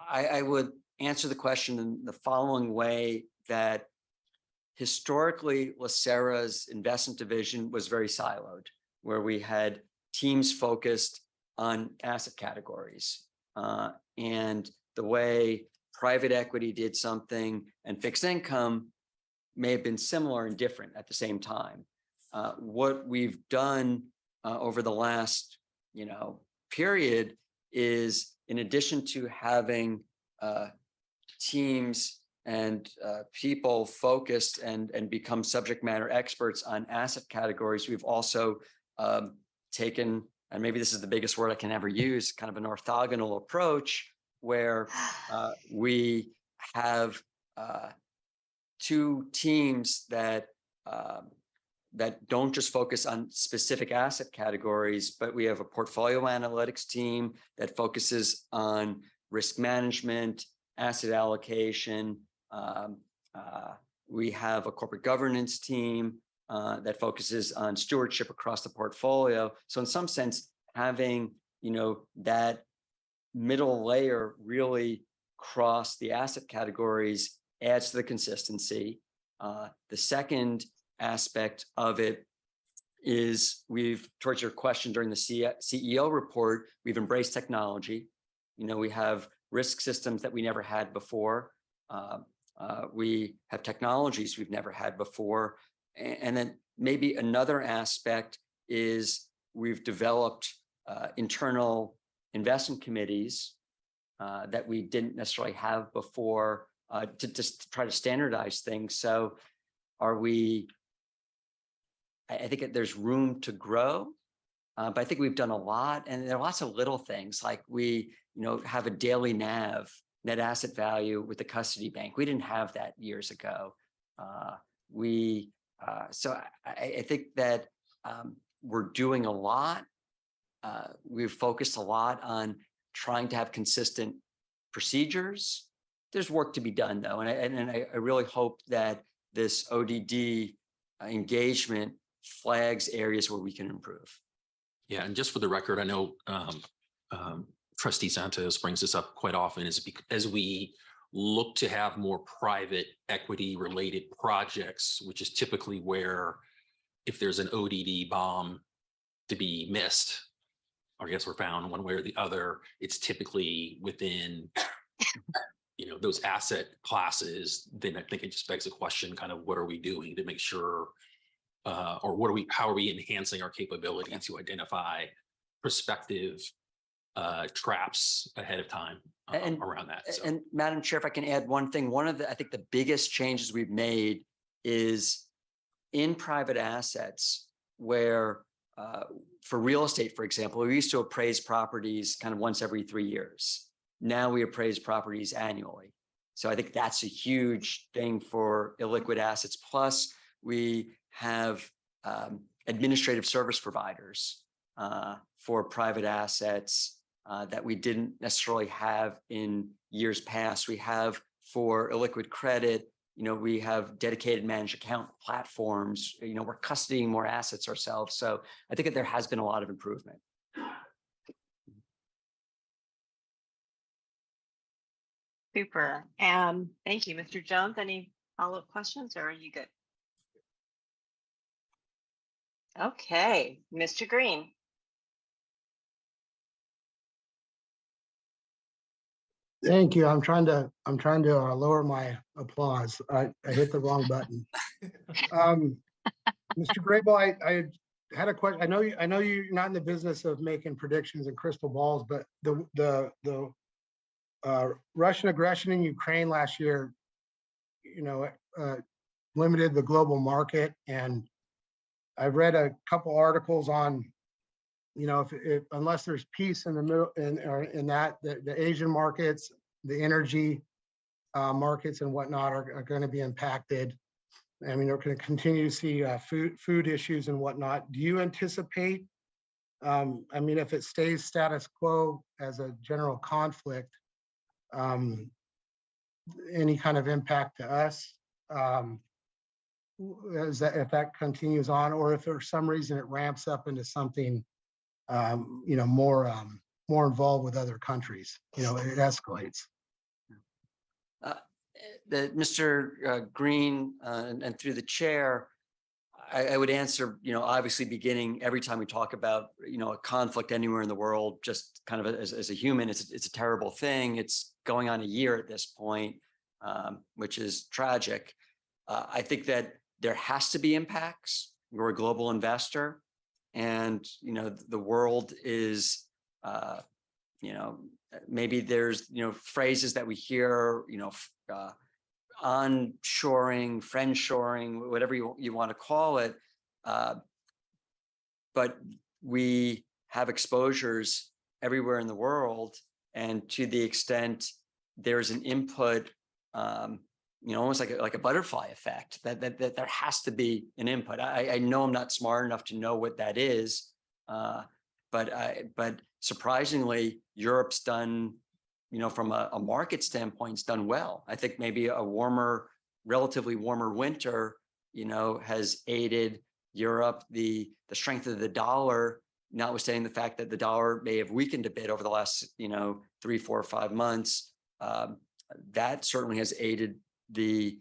I would answer the question in the following way, that historically LACERA's investment division was very siloed, where we had teams focused on asset categories. And the way private equity did something and fixed income may have been similar and different at the same time. What we've done over the last, period is, in addition to having teams and people focused and become subject matter experts on asset categories, we've also taken, and maybe this is the biggest word I can ever use, kind of an orthogonal approach where we have two teams that don't just focus on specific asset categories, but we have a portfolio analytics team that focuses on risk management, asset allocation. We have a corporate governance team that focuses on stewardship across the portfolio. So in some sense, having, that middle layer really across the asset categories adds to the consistency. The second aspect of it is towards your question during the CEO report, we've embraced technology. We have risk systems that we never had before. We have technologies we've never had before. And then maybe another aspect is we've developed internal investment committees that we didn't necessarily have before to just try to standardize things. So I think there's room to grow, but I think we've done a lot, and there are lots of little things like we, have a daily NAV, net asset value with the custody bank. We didn't have that years ago. So I think that we're doing a lot. We've focused a lot on trying to have consistent procedures. There's work to be done though, and I really hope that this ODD engagement flags areas where we can improve. Yeah, and just for the record, I know Trustee Santos brings this up quite often, is because as we look to have more private equity related projects, which is typically where if there's an ODD bomb to be missed, or I guess we're found one way or the other, it's typically within those asset classes. Then I think it just begs the question, kind of what are we doing to make sure, or how are we enhancing our capability to identify prospective traps ahead of time around that. So. And Madam Chair, if I can add one thing, I think the biggest changes we've made is in private assets where for real estate, for example, we used to appraise properties kind of once every 3 years. Now we appraise properties annually. So I think that's a huge thing for illiquid assets. Plus we have administrative service providers for private assets that we didn't necessarily have in years past. We have for illiquid credit, we have dedicated managed account platforms, we're custodying more assets ourselves. So I think that there has been a lot of improvement. Super. Thank you, Mr. Jones. Any follow-up questions or are you good? Okay, Mr. Green. Thank you. I'm trying to lower my applause. I hit the wrong button. Mr. Grable, I had a question. I know you're not in the business of making predictions and crystal balls, but the Russian aggression in Ukraine last year, limited the global market, and I've read a couple articles on, if unless there's peace in the middle, in that the Asian markets, the energy markets and whatnot are going to be impacted. I mean, we're going to continue to see food issues and whatnot. Do you anticipate? If it stays status quo as a general conflict, any kind of impact to us? Is that if that continues on, or if for some reason it ramps up into something more involved with other countries, it escalates. Mr. Green, and through the chair, I would answer, obviously beginning every time we talk about, a conflict anywhere in the world, just kind of as a human, it's a terrible thing. It's going on a year at this point, which is tragic. I think that there has to be impacts. We're a global investor, and the world is, maybe there's phrases that we hear, onshoring, friendshoring, whatever you want to call it, but we have exposures everywhere in the world, and to the extent there's an input, almost like a butterfly effect, that there has to be an input. I know I'm not smart enough to know what that is, but surprisingly, Europe's done, from a market standpoint, it's done well. I think maybe a relatively warmer winter, has aided Europe. The strength of the dollar, notwithstanding the fact that the dollar may have weakened a bit over the last, 3, 4, 5 months, that certainly has aided the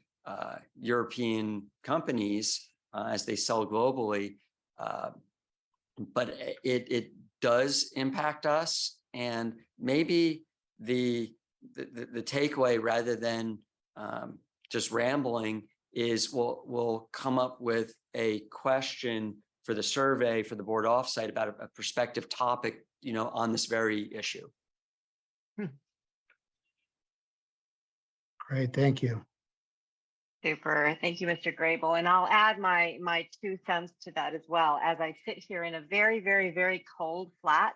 European companies as they sell globally. But it does impact us, and maybe the takeaway, rather than just rambling, is we'll come up with a question for the survey for the board offsite about a prospective topic, on this very issue. Great, thank you. Super. Thank you, Mr. Grable. And I'll add my 2 cents to that as well. As I sit here in a very, very, very cold flat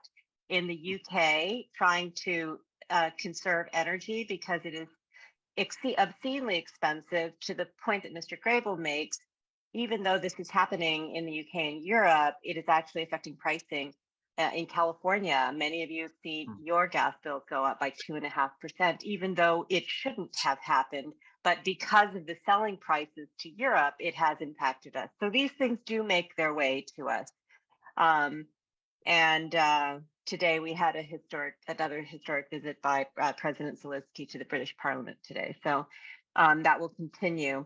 in the UK, trying to conserve energy because it is obscenely expensive, to the point that Mr. Grable makes. Even though this is happening in the UK and Europe, it is actually affecting pricing. In California, many of you have seen your gas bill go up by 2.5%, even though it shouldn't have happened. But because of the selling prices to Europe, it has impacted us. So these things do make their way to us. Today we had another historic visit by President Zelensky to the British Parliament today. So that will continue.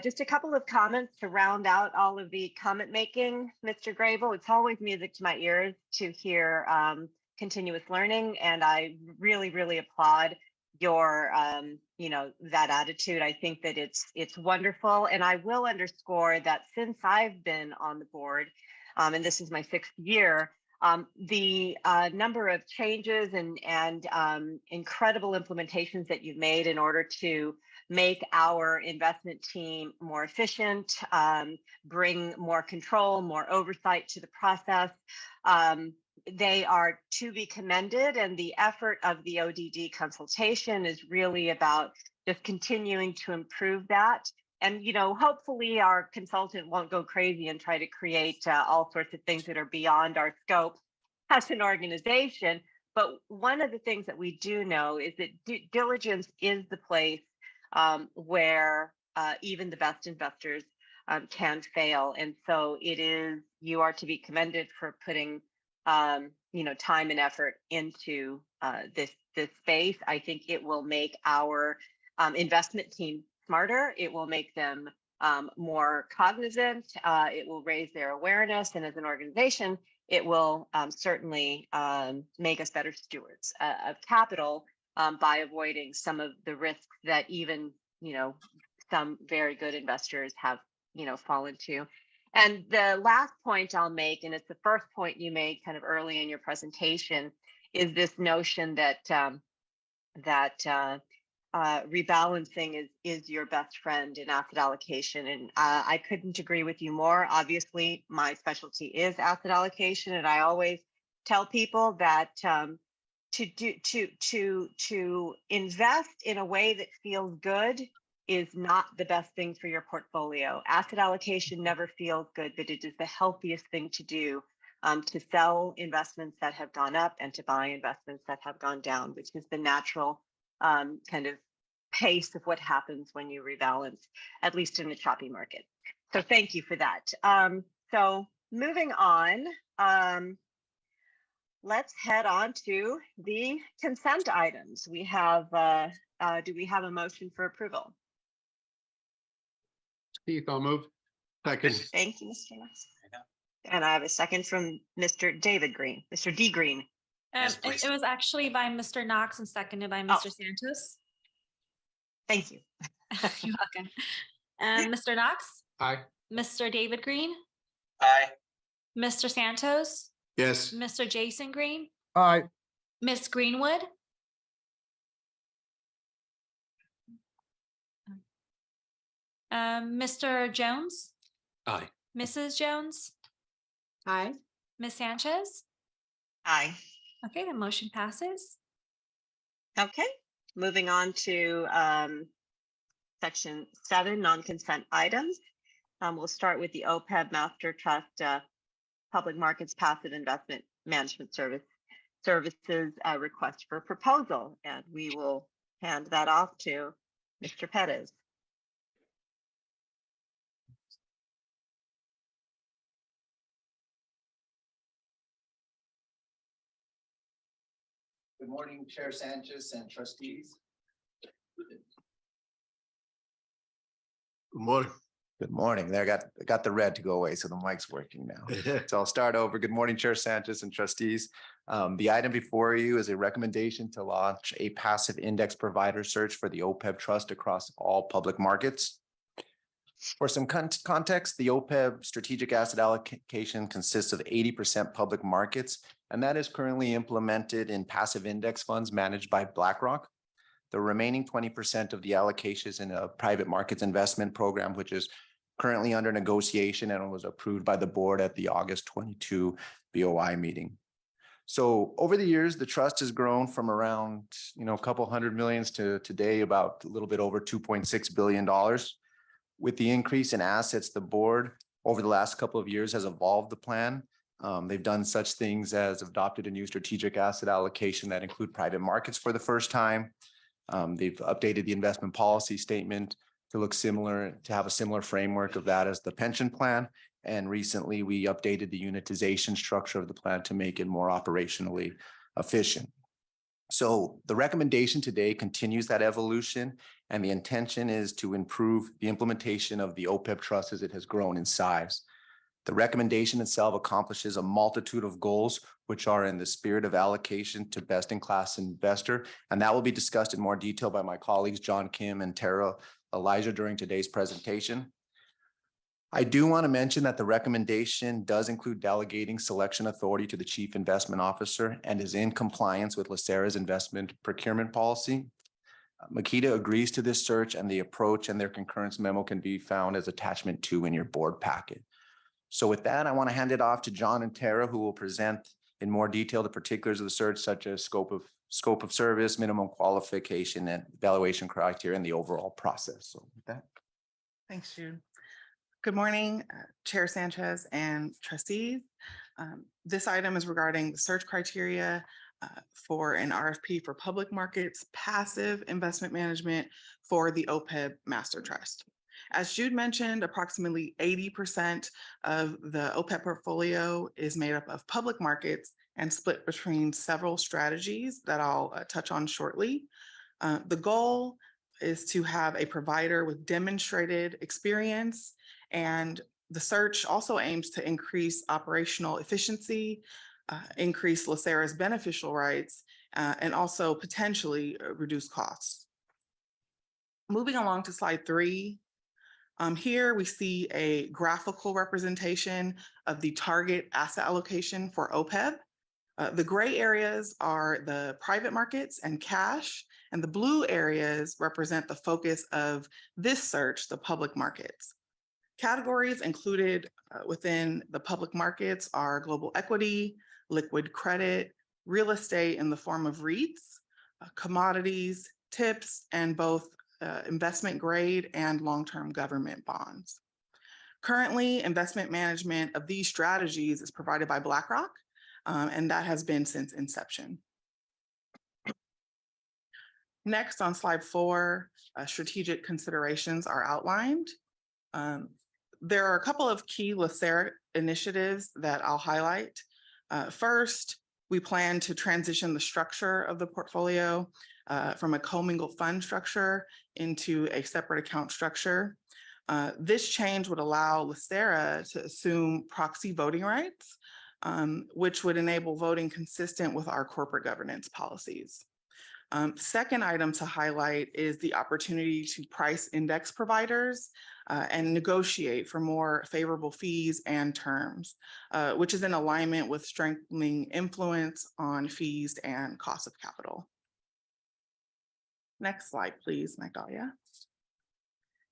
Just a couple of comments to round out all of the comment making, Mr. Grable. It's always music to my ears to hear continuous learning, and I really, really applaud your, that attitude. I think that it's wonderful, and I will underscore that since I've been on the board, and this is my 6th year, the number of changes and incredible implementations that you've made in order to make our investment team more efficient, bring more control, more oversight to the process. They are to be commended, and the effort of the ODD consultation is really about just continuing to improve that. And, hopefully our consultant won't go crazy and try to create all sorts of things that are beyond our scope as an organization. But one of the things that we do know is that due diligence is the place where even the best investors can fail. And so you are to be commended for putting, time and effort into this space. I think it will make our investment team smarter. It will make them more cognizant. It will raise their awareness. And as an organization, it will certainly make us better stewards of capital by avoiding some of the risks that even, some very good investors have, fallen to. And the last point I'll make, and it's the first point you made kind of early in your presentation, is this notion that rebalancing is your best friend in asset allocation. And I couldn't agree with you more. Obviously, my specialty is asset allocation, and I always tell people that to invest in a way that feels good is not the best thing for your portfolio. Asset allocation never feels good, but it is the healthiest thing to do, to sell investments that have gone up and to buy investments that have gone down, which is the natural kind of pace of what happens when you rebalance, at least in a choppy market. So thank you for that. So moving on, let's head on to the consent items. We have, do we have a motion for approval? Keith, I'll move. Second. Thank you, Mr. Knox. And I have a second from Mr. David Green, Mr. D. Green. It was actually by Mr. Knox and seconded by Mr. Santos. Thank you. You're welcome. Mr. Knox? Aye. Mr. David Green? Aye. Mr. Santos? Yes. Mr. Jason Green? Aye. Ms. Greenwood? Mr. Jones? Aye. Mrs. Jones? Aye. Ms. Sanchez? Aye. Okay, the motion passes. Okay, moving on to section 7, non-consent items. We'll start with the OPEB Master Trust Public Markets Passive Investment Management Services request for proposal, and we will hand that off to Mr. Perez. Good morning, Chair Sanchez and trustees. Good morning. Good morning. There, I got the red to go away, so the mic's working now. So I'll start over. Good morning, Chair Sanchez and trustees. The item before you is a recommendation to launch a passive index provider search for the OPEB trust across all public markets. For some context, the OPEB strategic asset allocation consists of 80% public markets, and that is currently implemented in passive index funds managed by BlackRock. The remaining 20% of the allocation is in a private markets investment program, which is currently under negotiation and was approved by the board at the August 22 BOI meeting. So over the years, the trust has grown from around, a couple hundred millions to today about a little bit over $2.6 billion. With the increase in assets, the board over the last couple of years has evolved the plan. They've done such things as adopted a new strategic asset allocation that include private markets for the first time. They've updated the investment policy statement to look similar, to have a similar framework of that as the pension plan. And recently we updated the unitization structure of the plan to make it more operationally efficient. So the recommendation today continues that evolution, and the intention is to improve the implementation of the OPEB trust as it has grown in size. The recommendation itself accomplishes a multitude of goals, which are in the spirit of allocation to best-in-class investor, and that will be discussed in more detail by my colleagues, John Kim and Tara Elijah, during today's presentation. I do want to mention that the recommendation does include delegating selection authority to the Chief Investment Officer and is in compliance with LACERA's investment procurement policy. Makita agrees to this search, and the approach and their concurrence memo can be found as attachment 2 in your board packet. So with that, I want to hand it off to John and Tara, who will present in more detail the particulars of the search, such as scope of service, minimum qualification, and evaluation criteria, and the overall process. So with that. Thanks, Jude. Good morning, Chair Sanchez and trustees. This item is regarding the search criteria for an RFP for public markets passive investment management for the OPEB Master Trust. As Jude mentioned, approximately 80% of the OPEB portfolio is made up of public markets and split between several strategies that I'll touch on shortly. The goal is to have a provider with demonstrated experience, and the search also aims to increase operational efficiency, increase LACERA's beneficial rights, and also potentially reduce costs. Moving along to slide 3. Here we see a graphical representation of the target asset allocation for OPEB. The gray areas are the private markets and cash, and the blue areas represent the focus of this search, the public markets. Categories included within the public markets are global equity, liquid credit, real estate in the form of REITs, commodities, TIPS, and both investment grade and long-term government bonds. Currently, investment management of these strategies is provided by BlackRock, and that has been since inception. Next, on slide 4, strategic considerations are outlined. There are a couple of key LACERA initiatives that I'll highlight. First, we plan to transition the structure of the portfolio from a commingled fund structure into a separate account structure. This change would allow LACERA to assume proxy voting rights, which would enable voting consistent with our corporate governance policies. Second item to highlight is the opportunity to price index providers and negotiate for more favorable fees and terms, which is in alignment with strengthening influence on fees and cost of capital. Next slide, please, Magdalia.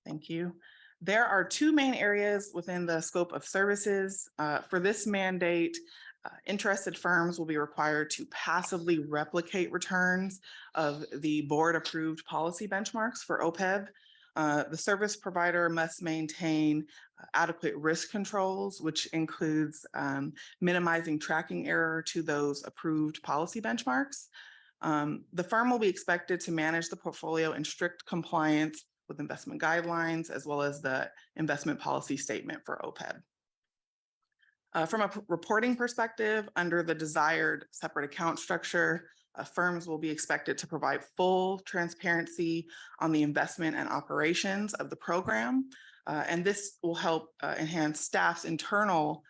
Thank you. There are 2 main areas within the scope of services. For this mandate, interested firms will be required to passively replicate returns of the board-approved policy benchmarks for OPEB. The service provider must maintain adequate risk controls, which includes minimizing tracking error to those approved policy benchmarks. The firm will be expected to manage the portfolio in strict compliance with investment guidelines, as well as the investment policy statement for OPEB. From a reporting perspective, under the desired separate account structure, Firms will be expected to provide full transparency on the investment and operations of the program. And this will help enhance staff's internal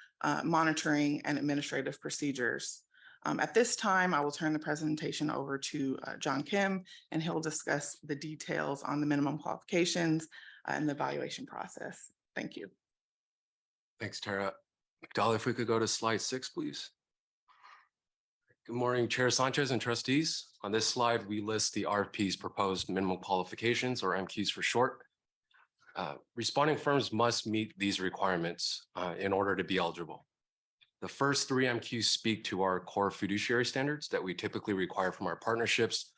monitoring and administrative procedures. At this time, I will turn the presentation over to John Kim, and he'll discuss the details on the minimum qualifications and the evaluation process. Thank you. Thanks, Tara. Dolly, if we could go to slide 6, please. Good morning, Chair Sanchez and trustees. On this slide, we list the RFP's proposed minimum qualifications, or MQs for short. Responding firms must meet these requirements in order to be eligible. The first 3 MQs speak to our core fiduciary standards that we typically require from our partnerships,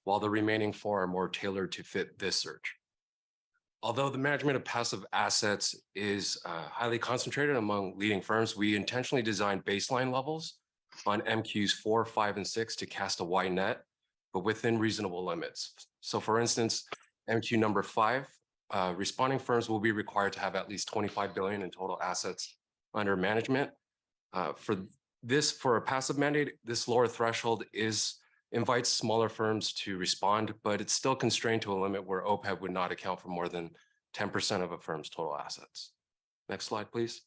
while the remaining 4 are more tailored to fit this search. Although the management of passive assets is highly concentrated among leading firms, we intentionally designed baseline levels on MQs 4, 5, and 6 to cast a wide net, but within reasonable limits. So for instance, MQ number 5, responding firms will be required to have at least 25 billion in total assets under management. For a passive mandate, this lower threshold invites smaller firms to respond, but it's still constrained to a limit where OPEB would not account for more than 10% of a firm's total assets. Next slide, please.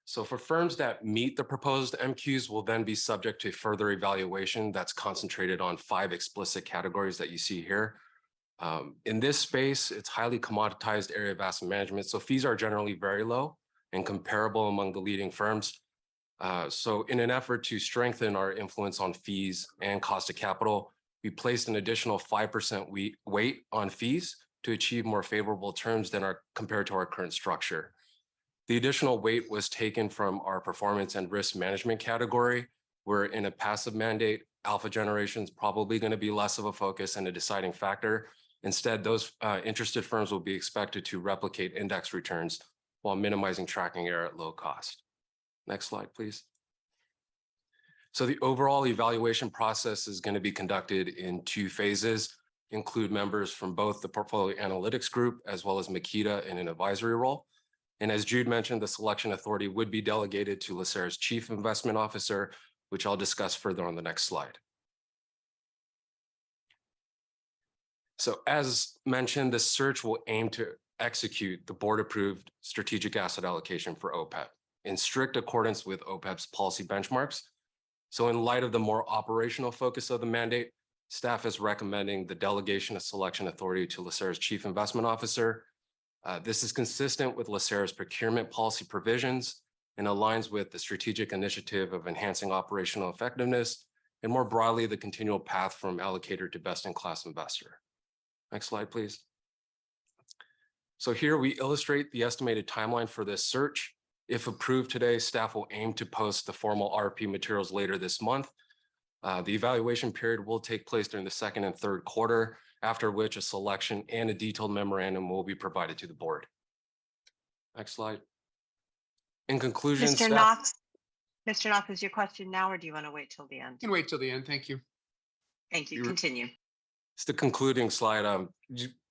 So for firms that meet the proposed MQs will then be subject to further evaluation that's concentrated on 5 explicit categories that you see here. In this space, it's highly commoditized area of asset management, so fees are generally very low and comparable among the leading firms. So in an effort to strengthen our influence on fees and cost of capital, we placed an additional 5% weight on fees to achieve more favorable terms than compared to our current structure. The additional weight was taken from our performance and risk management category, where in a passive mandate, alpha generation is probably going to be less of a focus and a deciding factor. Instead, those interested firms will be expected to replicate index returns while minimizing tracking error at low cost. Next slide, please. So the overall evaluation process is going to be conducted in 2 phases, include members from both the portfolio analytics group as well as Makita in an advisory role. And as Jude mentioned, the selection authority would be delegated to LACERA's Chief Investment Officer, which I'll discuss further on the next slide. So as mentioned, the search will aim to execute the board-approved strategic asset allocation for OPEB in strict accordance with OPEB's policy benchmarks. So in light of the more operational focus of the mandate, staff is recommending the delegation of selection authority to LACERA's Chief Investment Officer. This is consistent with LACERA's procurement policy provisions and aligns with the strategic initiative of enhancing operational effectiveness and more broadly, the continual path from allocator to best-in-class investor. Next slide, please. So here we illustrate the estimated timeline for this search. If approved today, staff will aim to post the formal RFP materials later this month. The evaluation period will take place during the 2nd and 3rd quarter, after which a selection and a detailed memorandum will be provided to the board. Next slide. In conclusion, Mr. Knox, is your question now, or do you want to wait till the end? You can wait till the end. Thank you. Thank you. Continue. It's the concluding slide.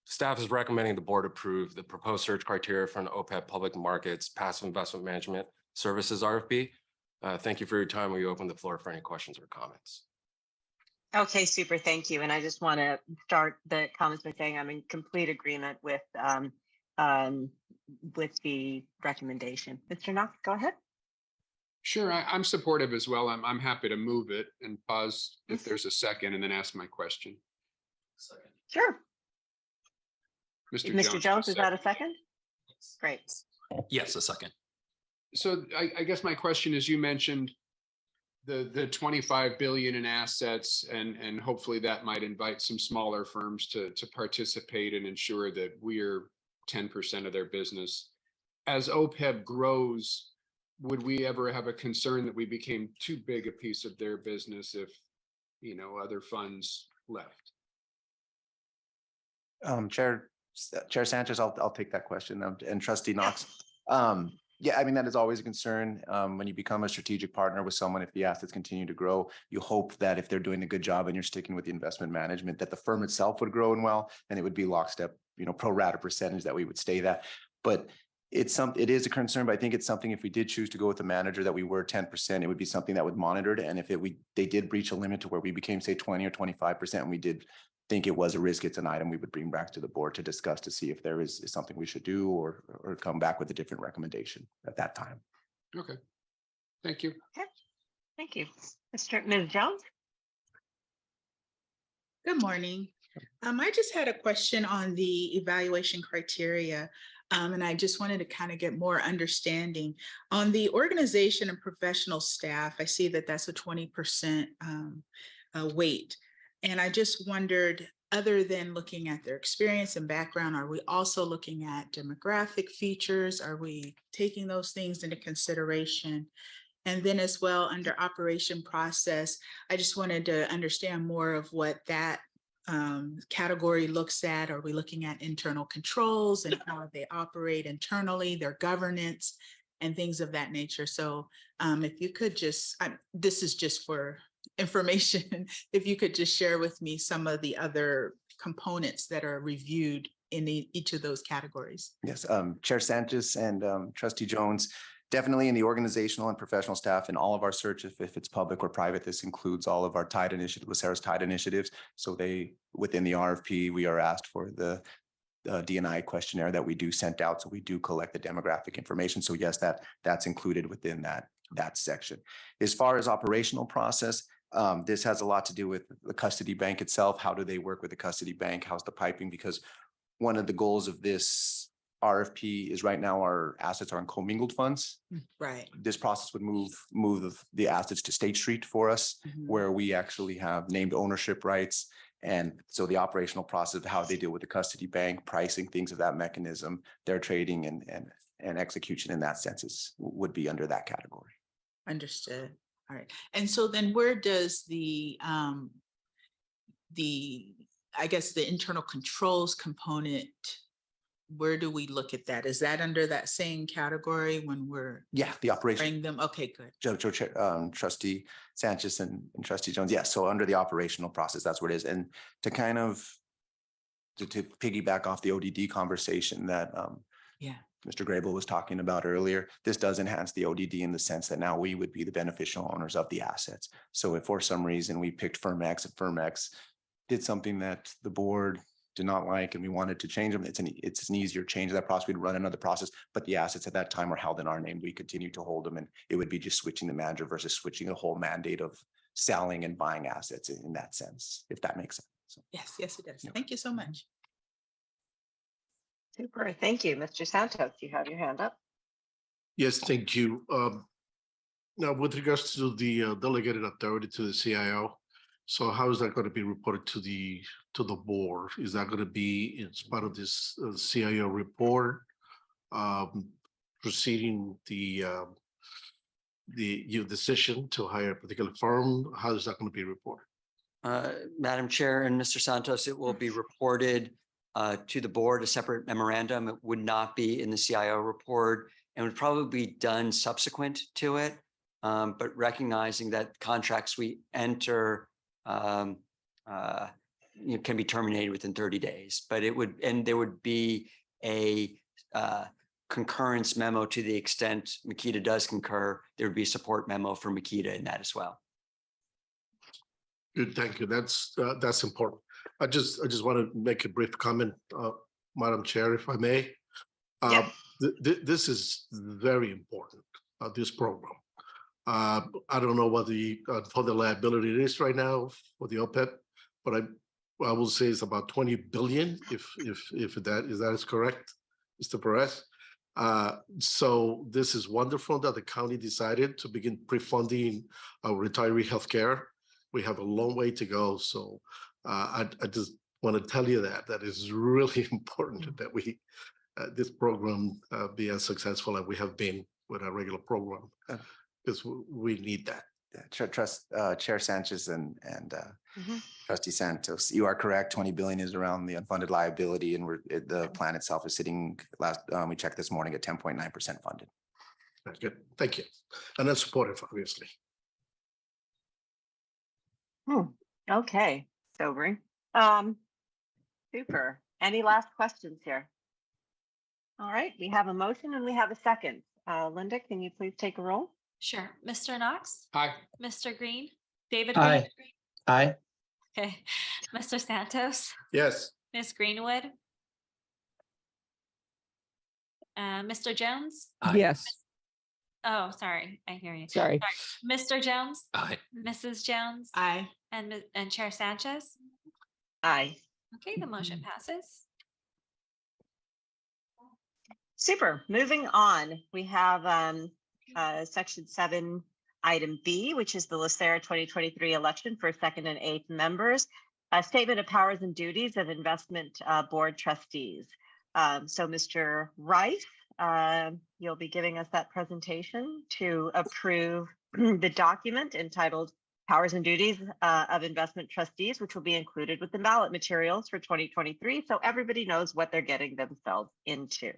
Staff is recommending the board approve the proposed search criteria for an OPEB Public Markets Passive Investment Management Services RFP. Thank you for your time. We open the floor for any questions or comments. Okay, super. Thank you. And I just want to start the comments by saying I'm in complete agreement with the recommendation. Mr. Knox, go ahead. Sure, I'm supportive as well. I'm happy to move it and pause if there's a second and then ask my question. Second. Sure. Mr. Jones, is that a second? Great. Yes, a second. So I guess my question is, you mentioned the 25 billion in assets, and hopefully that might invite some smaller firms to participate and ensure that we're 10% of their business. As OPEB grows, would we ever have a concern that we became too big a piece of their business if, other funds left? Chair Sanchez, I'll take that question, and Trustee Knox. Yeah, I mean, that is always a concern when you become a strategic partner with someone. If the assets continue to grow, you hope that if they're doing a good job and you're sticking with the investment management, that the firm itself would grow and well, and it would be lockstep, pro rata percentage that we would stay that. But it is a concern, but I think it's something, if we did choose to go with the manager that we were 10%, it would be something that would monitored. And if they did breach a limit to where we became, say, 20 or 25%, and we did think it was a risk, it's an item we would bring back to the board to discuss to see if there is something we should do or come back with a different recommendation at that time. Okay. Thank you. Okay. Thank you. Ms. Jones? Good morning. I just had a question on the evaluation criteria. And I just wanted to kind of get more understanding on the organization and professional staff. I see that that's a 20% weight. And I just wondered, other than looking at their experience and background, are we also looking at demographic features? Are we taking those things into consideration? And then as well, under operation process, I just wanted to understand more of what that category looks at. Are we looking at internal controls and how they operate internally, their governance and things of that nature? So if you could just, this is just for information, if you could just share with me some of the other components that are reviewed in each of those categories. Yes, Chair Sanchez and Trustee Jones, definitely in the organizational and professional staff in all of our search, if it's public or private, this includes all of our tied initiatives, LACERA's tied initiatives. So within the RFP, we are asked for the D&I questionnaire that we do sent out. So we do collect the demographic information. So yes, that's included within that section. As far as operational process, this has a lot to do with the custody bank itself. How do they work with the custody bank? How's the piping? Because one of the goals of this RFP is right now our assets are in commingled funds. Right. This process would move the assets to State Street for us, where we actually have named ownership rights. And so the operational process of how they deal with the custody bank, pricing, things of that mechanism, their trading and execution in that sense would be under that category. Understood. All right. And so then where does I guess the internal controls component, where do we look at that? Is that under that same category when we're the operation bring them? Okay, good. Trustee Sanchez and Trustee Jones. Yes. So under the operational process, that's what it is. And to kind of to piggyback off the ODD conversation that Mr. Grable was talking about earlier, this does enhance the ODD in the sense that now we would be the beneficial owners of the assets. So if for some reason we picked Firm X and Firm X did something that the board did not like and we wanted to change them, it's an easier change of that process. We'd run another process, but the assets at that time are held in our name. We continue to hold them, and it would be just switching the manager versus switching the whole mandate of selling and buying assets in that sense, if that makes sense. So, yes, it does. Thank you so much. Super. Thank you. Mr. Santos, you have your hand up. Yes, thank you. Now, with regards to the delegated authority to the CIO, so how is that going to be reported to the board? Is that going to be as part of this CIO report, preceding your decision to hire a particular firm? How is that going to be reported? Madam Chair and Mr. Santos, it will be reported to the board, a separate memorandum. It would not be in the CIO report and would probably be done subsequent to it. But recognizing that contracts we enter can be terminated within 30 days, but there would be a concurrence memo to the extent Makita does concur. There would be a support memo for Makita in that as well. Good, thank you. That's important. I just want to make a brief comment, Madam Chair, if I may. This is very important, this program. I don't know what for the liability it is right now for the OPEB, but I will say it's about 20 billion, if that is correct, Mr. Perez. So this is wonderful that the county decided to begin pre-funding our retiree healthcare. We have a long way to go. So I just want to tell you that is really important that this program be as successful as we have been with our regular program, because we need that. Chair Sanchez and Trustee Santos, you are correct. 20 billion is around the unfunded liability, and the plan itself is sitting we checked this morning at 10.9% funded. That's good. Thank you. And that's supportive, obviously. Okay, sobering. Super. Any last questions here? All right, we have a motion and we have a second. Linda, can you please take a roll? Sure. Mr. Knox, Aye. Mr. Green, David Aye. Green. Aye. Okay, Mr. Santos, Yes. Ms. Greenwood. Mr. Jones? Aye. Yes, Oh, sorry, I hear you. sorry. Mr. Jones, Aye. Mrs. Jones, Aye. and Chair Sanchez. Aye. Okay, the motion passes. Super. Moving on, we have section 7, item B, which is the LACERA 2023 election for second and eighth members. A statement of powers and duties of investment board trustees. So Mr. Rice, you'll be giving us that presentation to approve the document entitled Powers and Duties of Investment Trustees, which will be included with the ballot materials for 2023. So everybody knows what they're getting themselves into.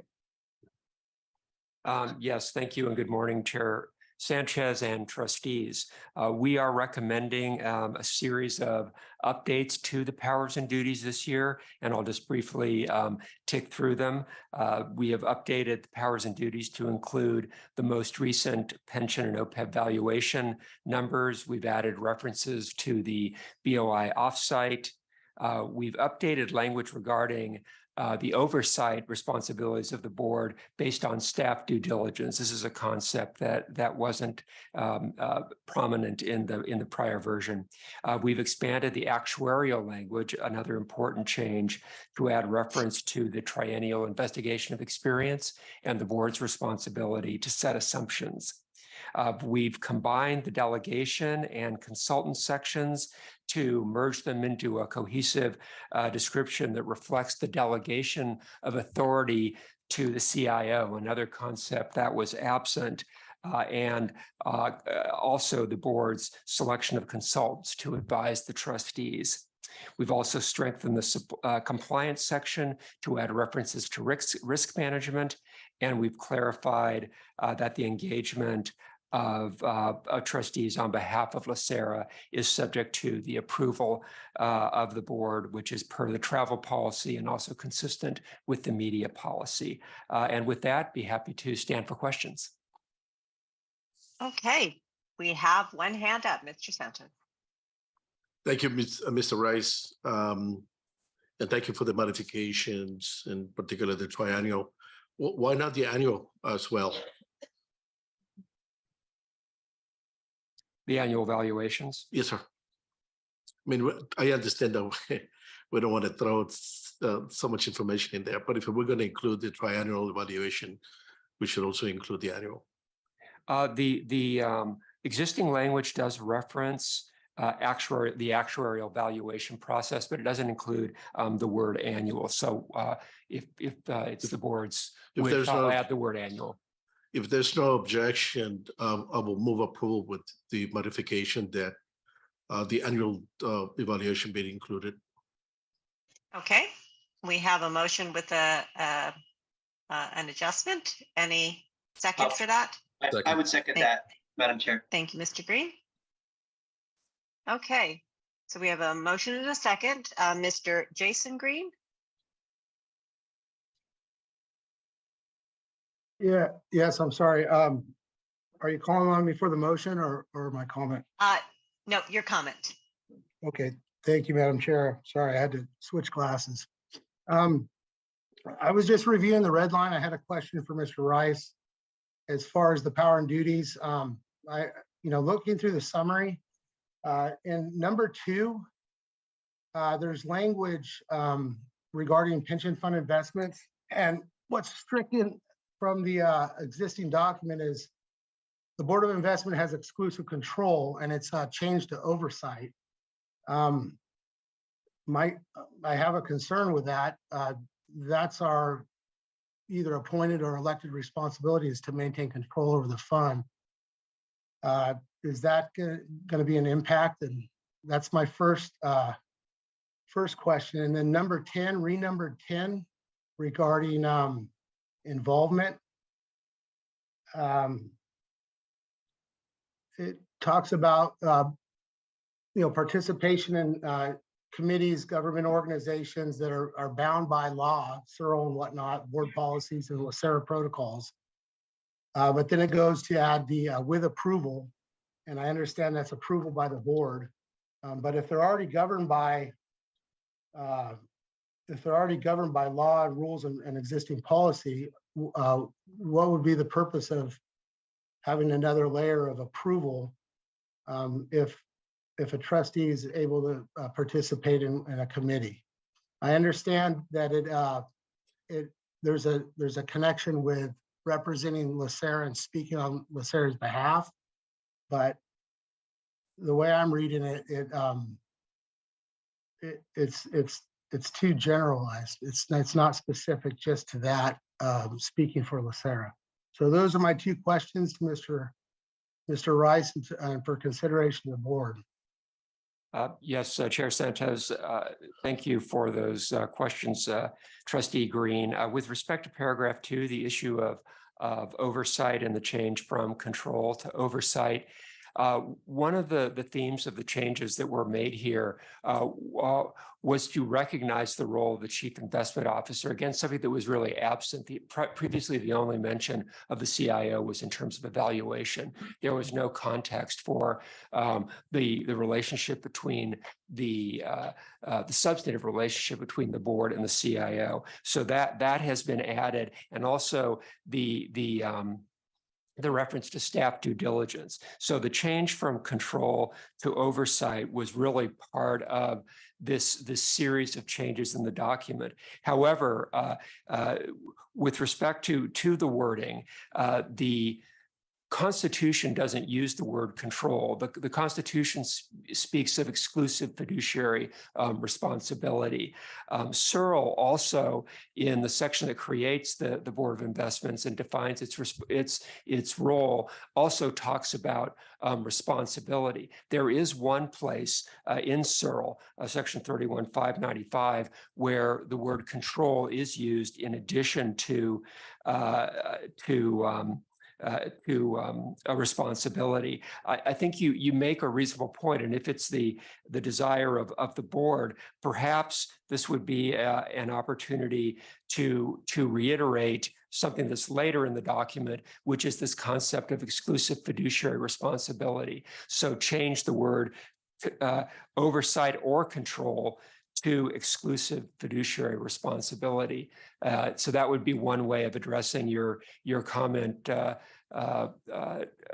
Yes, thank you and good morning, Chair Sanchez and trustees. We are recommending a series of updates to the powers and duties this year, and I'll just briefly tick through them. We have updated the powers and duties to include the most recent pension and OPEB valuation numbers. We've added references to the BOI offsite. We've updated language regarding the oversight responsibilities of the board based on staff due diligence. This is a concept that wasn't prominent in the prior version. We've expanded the actuarial language, another important change, to add reference to the triennial investigation of experience and the board's responsibility to set assumptions. We've combined the delegation and consultant sections to merge them into a cohesive description that reflects the delegation of authority to the CIO, another concept that was absent, and also the board's selection of consultants to advise the trustees. We've also strengthened the compliance section to add references to risk management, and we've clarified that the engagement of trustees on behalf of LACERA is subject to the approval of the board, which is per the travel policy and also consistent with the media policy. And with that, be happy to stand for questions. Okay, we have one hand up, Mr. Sanchez. Thank you, Mr. Rice. And thank you for the modifications, in particular the triennial. Why not the annual as well? The annual valuations? Yes, sir. I mean, I understand that we don't want to throw so much information in there, but if we're going to include the triennial evaluation, we should also include the annual. The existing language does reference the actuarial valuation process, but it doesn't include the word annual. So if it's the board's wish, I'll add the word annual. If there's no objection, I will move approval with the modification that the annual evaluation be included. Okay, we have a motion with an adjustment. Any second for that? I would second that, Madam Chair. Thank you, Mr. Green. Okay, so we have a motion and a second. Mr. Jason Green? Yeah, yes, I'm sorry. Are you calling on me for the motion or my comment? No, your comment. Okay, thank you, Madam Chair. Sorry, I had to switch glasses. I was just reviewing the red line. I had a question for Mr. Rice. As far as the power and duties, looking through the summary, in number 2, there's language regarding pension fund investments. And what's stricken from the existing document is the Board of Investment has exclusive control, and it's changed to oversight. I have a concern with that. That's our either appointed or elected responsibility is to maintain control over the fund. Is that going to be an impact? And that's my first question. And then number 10, renumbered 10, regarding involvement. It talks about participation in committees, government organizations that are bound by law, CERL and whatnot, board policies and LACERA protocols. But then it goes to add the with approval. And I understand that's approval by the board. But if they're already governed by law and rules and existing policy, what would be the purpose of having another layer of approval if a trustee is able to participate in a committee? I understand that there's a connection with representing LACERA and speaking on LACERA's behalf, but the way I'm reading it, it's too generalized. It's not specific just to that speaking for LACERA. So those are my two questions to Mr. Rice and for consideration of the board. Yes, Chair Sanchez, thank you for those questions, Trustee Green. With respect to paragraph 2, the issue of oversight and the change from control to oversight, one of the themes of the changes that were made here was to recognize the role of the chief investment officer. Again, something that was really absent. Previously, the only mention of the CIO was in terms of evaluation. There was no context for the relationship between the substantive relationship between the board and the CIO. So that has been added, and also the reference to staff due diligence. So the change from control to oversight was really part of this series of changes in the document. However, with respect to the wording, the Constitution doesn't use the word control. The Constitution speaks of exclusive fiduciary responsibility. CERL also, in the section that creates the Board of Investments and defines its role, also talks about responsibility. There is one place in CERL, section 31.595, where the word control is used in addition to a responsibility. I think you make a reasonable point, and if it's the desire of the board, perhaps this would be an opportunity to reiterate something that's later in the document, which is this concept of exclusive fiduciary responsibility. So change the word oversight or control to exclusive fiduciary responsibility. So that would be one way of addressing your comment,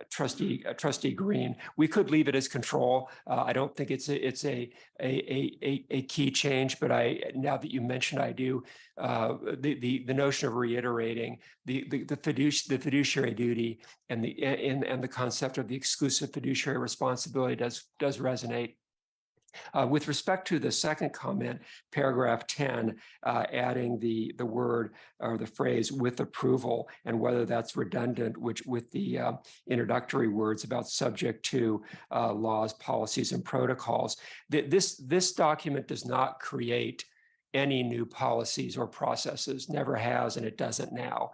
Trustee Green. We could leave it as control. I don't think it's a key change, but now that you mentioned, I do. The notion of reiterating the fiduciary duty and the concept of the exclusive fiduciary responsibility does resonate. With respect to the second comment, paragraph 10, adding the word or the phrase with approval, and whether that's redundant, which with the introductory words about subject to laws, policies, and protocols. This document does not create any new policies or processes, never has, and it doesn't now.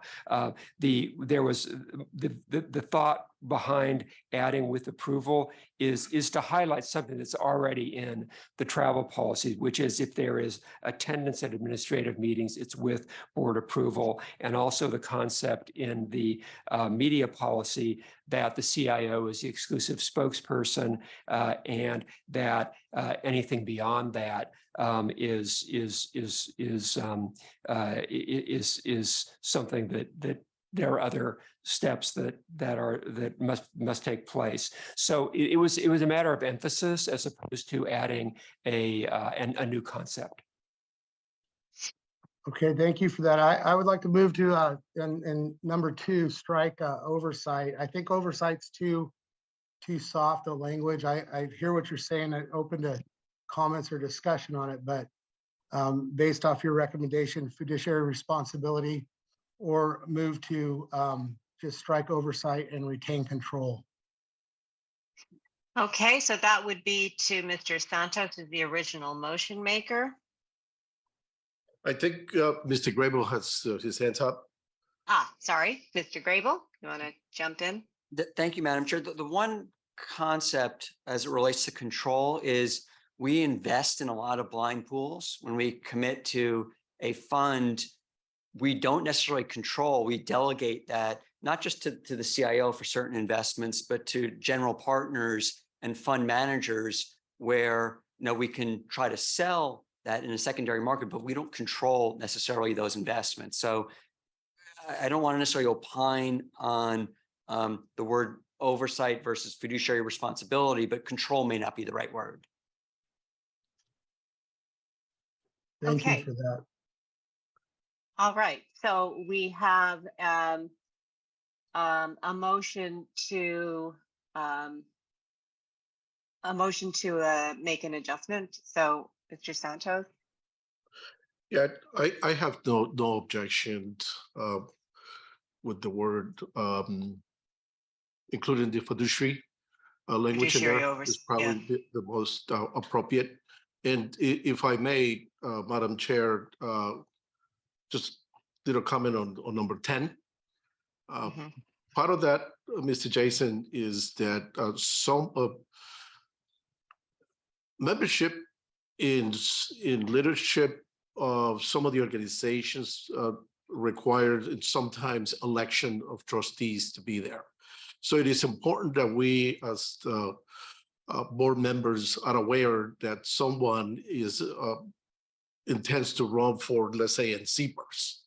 There was the thought behind adding with approval is to highlight something that's already in the travel policy, which is if there is attendance at administrative meetings, it's with board approval, and also the concept in the media policy that the CIO is the exclusive spokesperson, and that anything beyond that is something that there are other steps that must take place. So it was a matter of emphasis as opposed to adding a new concept. Okay, thank you for that. I would like to move to in number 2, strike oversight. I think oversight's too soft a language. I hear what you're saying. I'm open to comments or discussion on it, but based off your recommendation, fiduciary responsibility, or move to just strike oversight and retain control. Okay, so that would be to Mr. Santos as the original motion maker. I think Mr. Grable has his hands up. Sorry, Mr. Grable, you want to jump in? Thank you, Madam Chair. The one concept as it relates to control is we invest in a lot of blind pools. When we commit to a fund, we don't necessarily control, we delegate that, not just to the CIO for certain investments, but to general partners and fund managers where, we can try to sell that in a secondary market, but we don't control necessarily those investments. So I don't want to necessarily opine on the word oversight versus fiduciary responsibility, but control may not be the right word. Thank you Okay. for that. All right, so we have a motion to make an adjustment. So, Mr. Santos. Yeah, I have no objection with the word including the fiduciary language in Fiduciary there is probably the most appropriate. And if I may, Madam Chair, just little comment on number 10. Part of that, Mr. Jason, is that some of membership in leadership of some of the organizations required sometimes election of trustees to be there. So it is important that we as the board members are aware that someone is intends to run for, let's say, NCPers.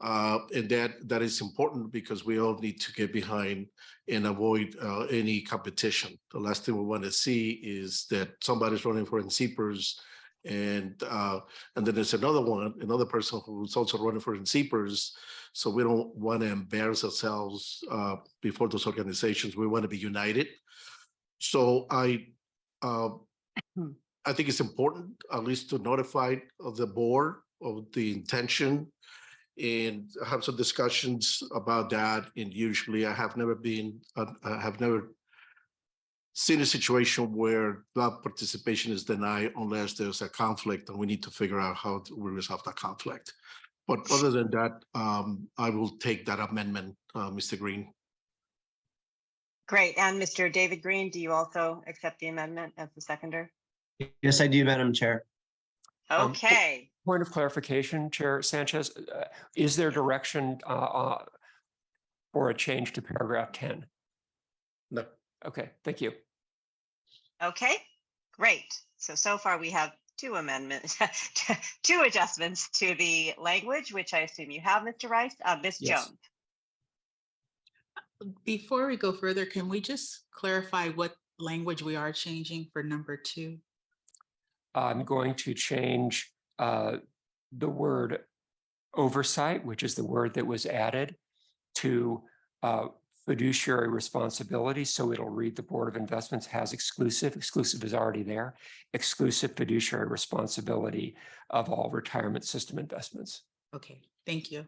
And that is important because we all need to get behind and avoid any competition. The last thing we want to see is that somebody's running for NCPers and then there's another person who's also running for NCPers. So we don't want to embarrass ourselves before those organizations. We want to be united. So I think it's important at least to notify the board of the intention and have some discussions about that. And usually I have never seen a situation where that participation is denied unless there's a conflict and we need to figure out how to resolve that conflict. But other than that, I will take that amendment, Mr. Green. Great. And Mr. David Green, do you also accept the amendment as the seconder? Yes, I do, Madam Chair. Okay. Point of clarification, Chair Sanchez, is there direction for a change to paragraph 10? No. Okay, thank you. Okay, great. So far we have two amendments, two adjustments to the language, which I assume you have, Mr. Rice. Ms. Yes. Jones. Before we go further, can we just clarify what language we are changing for number 2? I'm going to change the word oversight, which is the word that was added, to fiduciary responsibility. So it'll read the Board of Investments has exclusive is already there, exclusive fiduciary responsibility of all retirement system investments. Okay, thank you.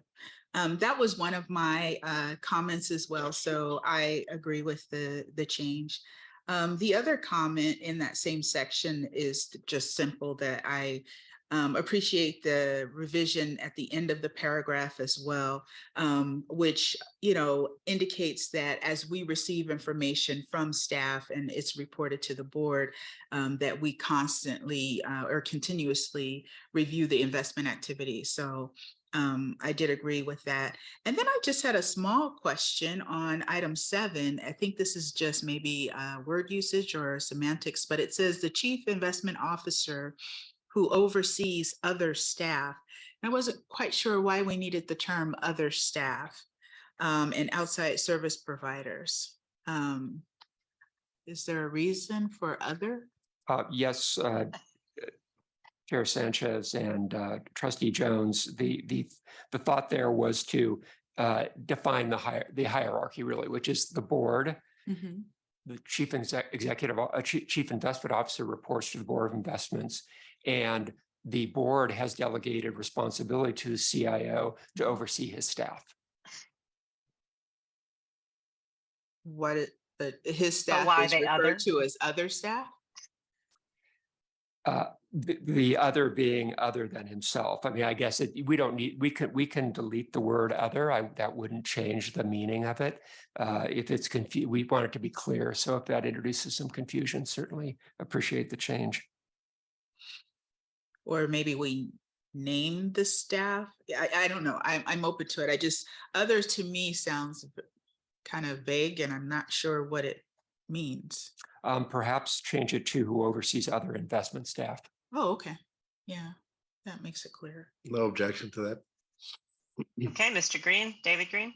That was one of my comments as well. So I agree with the change. The other comment in that same section is just simple, that I appreciate the revision at the end of the paragraph as well, which, indicates that as we receive information from staff and it's reported to the board, that we constantly or continuously review the investment activity. So I did agree with that. And then I just had a small question on item 7. I think this is just maybe word usage or semantics, but it says the chief investment officer who oversees other staff. I wasn't quite sure why we needed the term other staff and outside service providers. Is there a reason for other? Yes, Chair Sanchez and Trustee Jones, the thought there was to define the hierarchy, really, which is the board. Mm-hmm. The chief investment officer reports to the Board of Investments, and the board has delegated responsibility to the CIO to oversee his staff. His staff why is they referred other? to as other staff? The other being other than himself. I mean, I guess we can delete the word other. That wouldn't change the meaning of it. If it's confused, we want it to be clear. So if that introduces some confusion, certainly appreciate the change. Or maybe we name the staff. I don't know. I'm open to it. Others to me sounds kind of vague and I'm not sure what it means. Perhaps change it to who oversees other investment staff. Oh, okay. Yeah, that makes it clear. No objection to that. Okay, Mr. Green, David Green,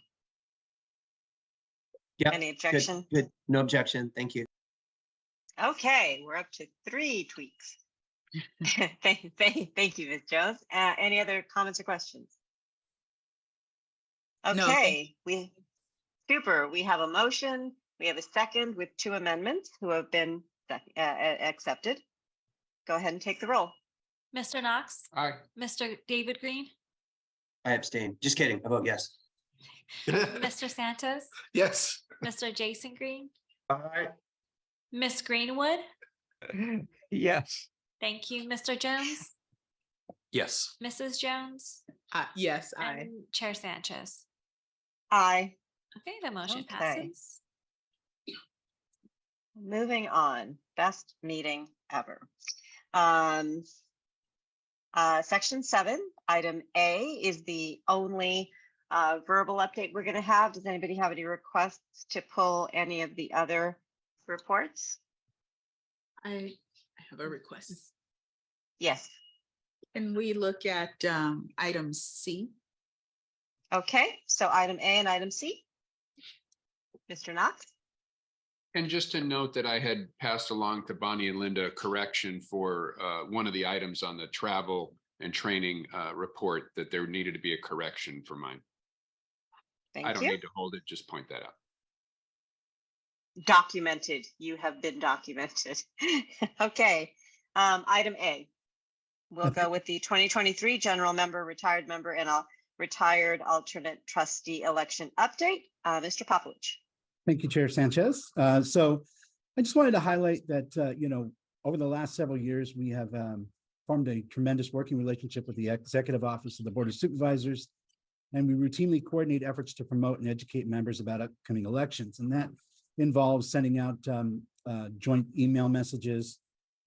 Yeah. any objection? Good. No objection. Thank you. Okay, we're up to 3 tweaks. Thank you, Ms. Jones. Any other comments or questions? No, Okay, super. We have a motion. We have a second with 2 amendments who have been accepted. Go ahead and take the roll. Mr. Knox, Aye. Mr. David Green, I abstain. Just kidding. I vote yes. Mr. Santos, Yes. Mr. Jason Green, Aye. Miss Greenwood. Yes. Thank you, Mr. Jones, Yes. Mrs. Jones, yes, I. and Chair Sanchez. Aye. Okay, the motion Okay. passes. Moving on, best meeting ever. Section 7, item A is the only verbal update we're going to have. Does anybody have any requests to pull any of the other reports? I have a request. Yes. Can we look at item C? Okay, so item A and item C. Mr. Knox? And just to note that I had passed along to Bonnie and Linda a correction for one of the items on the travel and training report, that there needed to be a correction for mine. Thank I don't you. need to hold it, just point that out. Documented. You have been documented. Okay. Item A. We'll go with the 2023 general member, retired member, and a retired alternate trustee election update. Mr. Popovich. Thank you, Chair Sanchez. So I just wanted to highlight that, over the last several years, we have formed a tremendous working relationship with the Executive Office of the Board of Supervisors, and we routinely coordinate efforts to promote and educate members about upcoming elections. And that involves sending out joint email messages,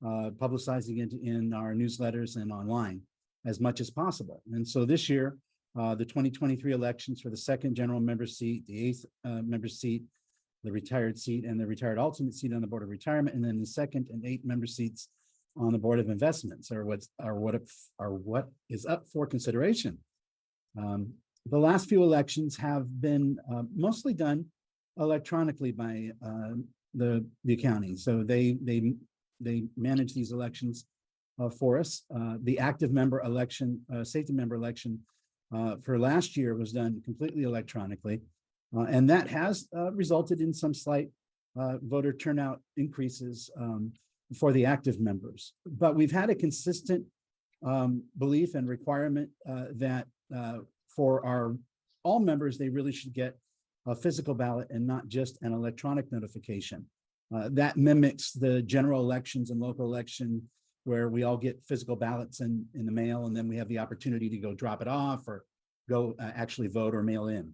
publicizing it in our newsletters and online as much as possible. And so this year, the 2023 elections for the 2nd general member seat, the 8th member seat, the retired seat, and the retired alternate seat on the Board of Retirement, and then the 2nd and 8th member seats on the Board of Investments are what is up for consideration. The last few elections have been mostly done electronically by the county. So they manage these elections for us. The active member election, safety member election for last year was done completely electronically. And that has resulted in some slight voter turnout increases for the active members. But we've had a consistent belief and requirement that for all members, they really should get a physical ballot and not just an electronic notification. That mimics the general elections and local election where we all get physical ballots in the mail, and then we have the opportunity to go drop it off or go actually vote or mail in.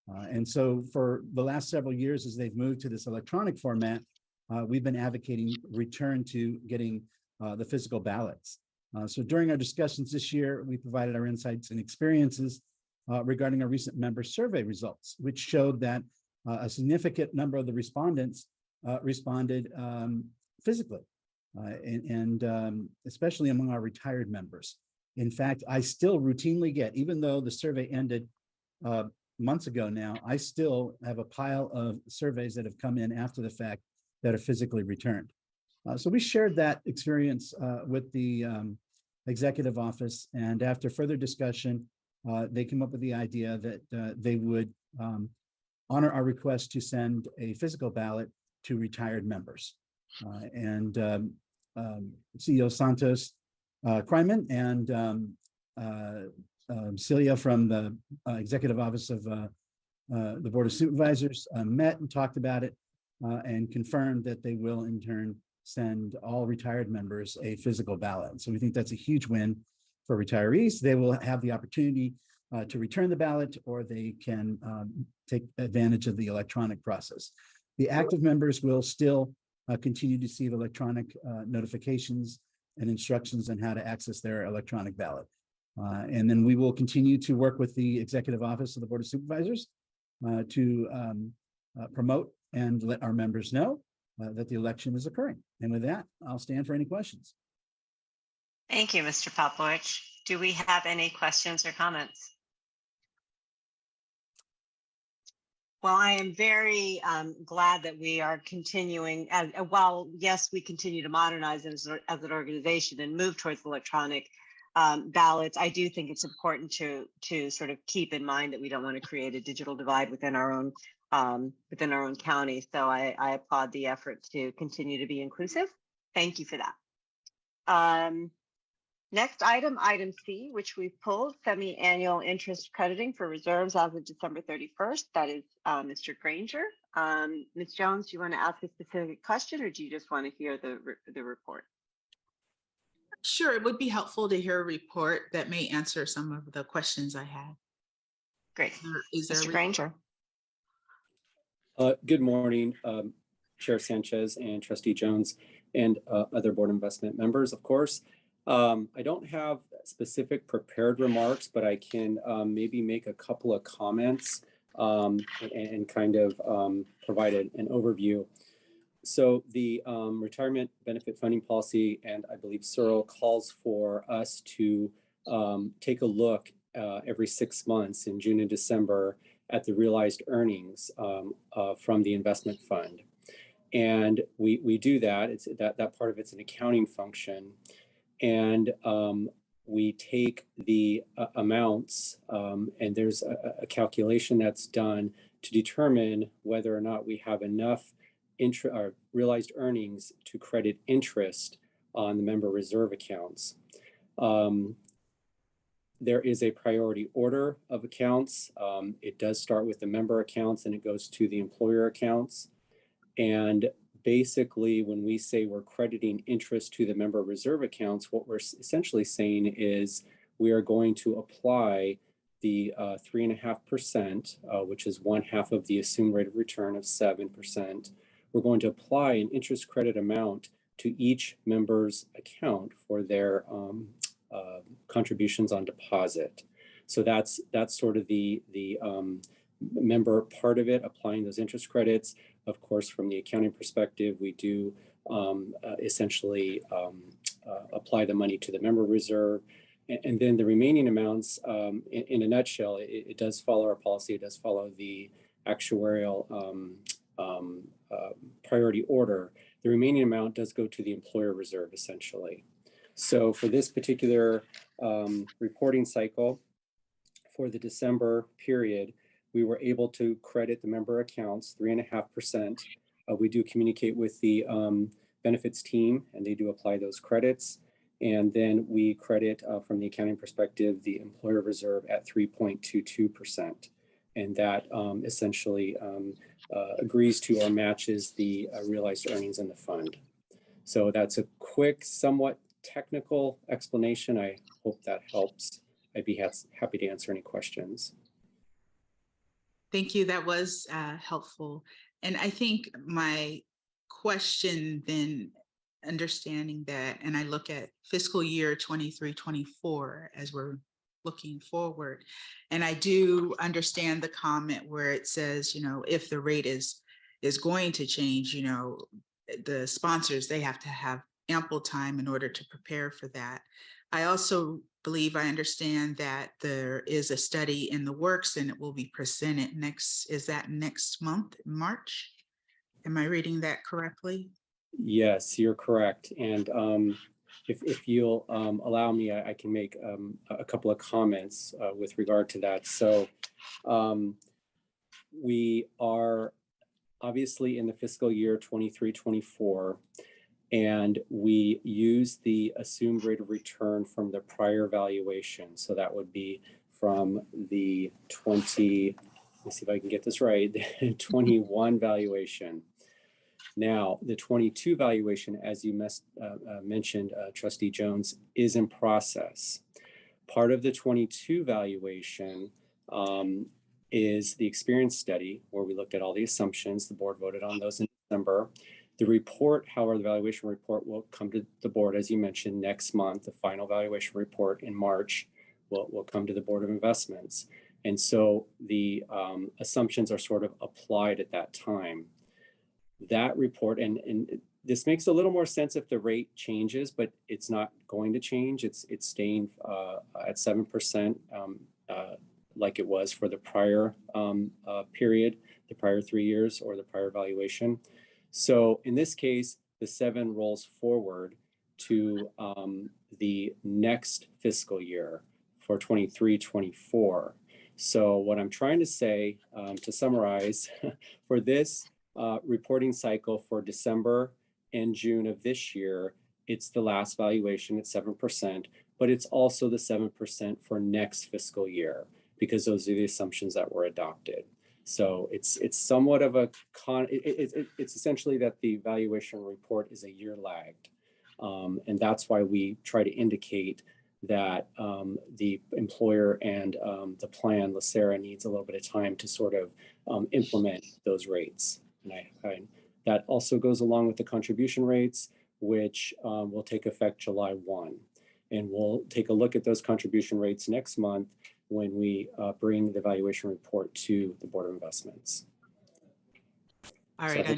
And so for the last several years, as they've moved to this electronic format, we've been advocating return to getting the physical ballots. So during our discussions this year, we provided our insights and experiences regarding our recent member survey results, which showed that a significant number of the respondents responded physically, and especially among our retired members. In fact, I still routinely get, even though the survey ended months ago now, I still have a pile of surveys that have come in after the fact that are physically returned. So we shared that experience with the executive office, and after further discussion, they came up with the idea that they would honor our request to send a physical ballot to retired members. And CEO Santos Kryman and Celia from the Executive Office of the Board of Supervisors met and talked about it and confirmed that they will in turn send all retired members a physical ballot. So we think that's a huge win for retirees. They will have the opportunity to return the ballot, or they can take advantage of the electronic process. The active members will still continue to receive electronic notifications and instructions on how to access their electronic ballot. And then we will continue to work with the Executive Office of the Board of Supervisors to promote and let our members know that the election is occurring. And with that, I'll stand for any questions. Thank you, Mr. Popovich. Do we have any questions or comments? Well, I am very glad that we are continuing, while yes, we continue to modernize as an organization and move towards electronic ballots. I do think it's important to sort of keep in mind that we don't want to create a digital divide within our own county. So I applaud the effort to continue to be inclusive. Thank you for that. Next item, item C, which we've pulled, semi-annual interest crediting for reserves as of December 31st. That is Mr. Granger. Ms. Jones, do you want to ask a specific question, or do you just want to hear the report? Sure, it would be helpful to hear a report that may answer some of the questions I had. Great. Is there Mr. Granger? Good morning, Chair Sanchez and Trustee Jones and other board investment members, of course. I don't have specific prepared remarks, but I can maybe make a couple of comments and kind of provide an overview. So the retirement benefit funding policy, and I believe CERL calls for us to take a look every 6 months in June and December at the realized earnings from the investment fund. And we do that. It's that part of it's an accounting function. And we take the amounts and there's a calculation that's done to determine whether or not we have enough realized earnings to credit interest on the member reserve accounts. There is a priority order of accounts. It does start with the member accounts and it goes to the employer accounts. And basically, when we say we're crediting interest to the member reserve accounts, what we're essentially saying is we are going to apply the 3.5%, which is 1/2 of the assumed rate of return of 7%. We're going to apply an interest credit amount to each member's account for their contributions on deposit. So that's sort of the member part of it, applying those interest credits. Of course, from the accounting perspective, we do essentially apply the money to the member reserve. And then the remaining amounts, in a nutshell, it does follow our policy. It does follow the actuarial priority order. The remaining amount does go to the employer reserve, essentially. So for this particular reporting cycle, for the December period, we were able to credit the member accounts 3.5%. We do communicate with the benefits team and they do apply those credits. And then we credit from the accounting perspective, the employer reserve at 3.22%. And that essentially agrees to or matches the realized earnings in the fund. So that's a quick, somewhat technical explanation. I hope that helps. I'd be happy to answer any questions. Thank you. That was helpful. And I think my question then, understanding that, and I look at fiscal year 23-24 as we're looking forward, and I do understand the comment where it says, you know, if the rate is going to change, you know, the sponsors, they have to have ample time in order to prepare for that. I also believe I understand that there is a study in the works and it will be presented is that next month, March? Am I reading that correctly? Yes, you're correct. And if you'll allow me, I can make a couple of comments with regard to that. So we are obviously in the fiscal year 23-24, and we use the assumed rate of return from the prior valuation. So that would be from the let me see if I can get this right, the 21 valuation. Now, the 22 valuation, as you mentioned, Trustee Jones, is in process. Part of the 22 valuation is the experience study, where we looked at all the assumptions. The board voted on those in December. The report, however, the valuation report will come to the board, as you mentioned, next month. The final valuation report in March will come to the Board of Investments. And so the assumptions are sort of applied at that time. That report, and this makes a little more sense if the rate changes, but it's not going to change. It's staying at 7%, like it was for the prior period, the prior 3 years, or the prior valuation. So in this case, the 7 rolls forward to the next fiscal year for 23-24. So what I'm trying to say, to summarize, for this reporting cycle for December and June of this year, it's the last valuation at 7%, but it's also the 7% for next fiscal year, because those are the assumptions that were adopted. So it's somewhat of a it's essentially that the valuation report is a year lagged. And that's why we try to indicate that the employer and the plan, LACERA, needs a little bit of time to sort of implement those rates. And that also goes along with the contribution rates, which will take effect July 1. And we'll take a look at those contribution rates next month when we bring the valuation report to the Board of Investments. All right,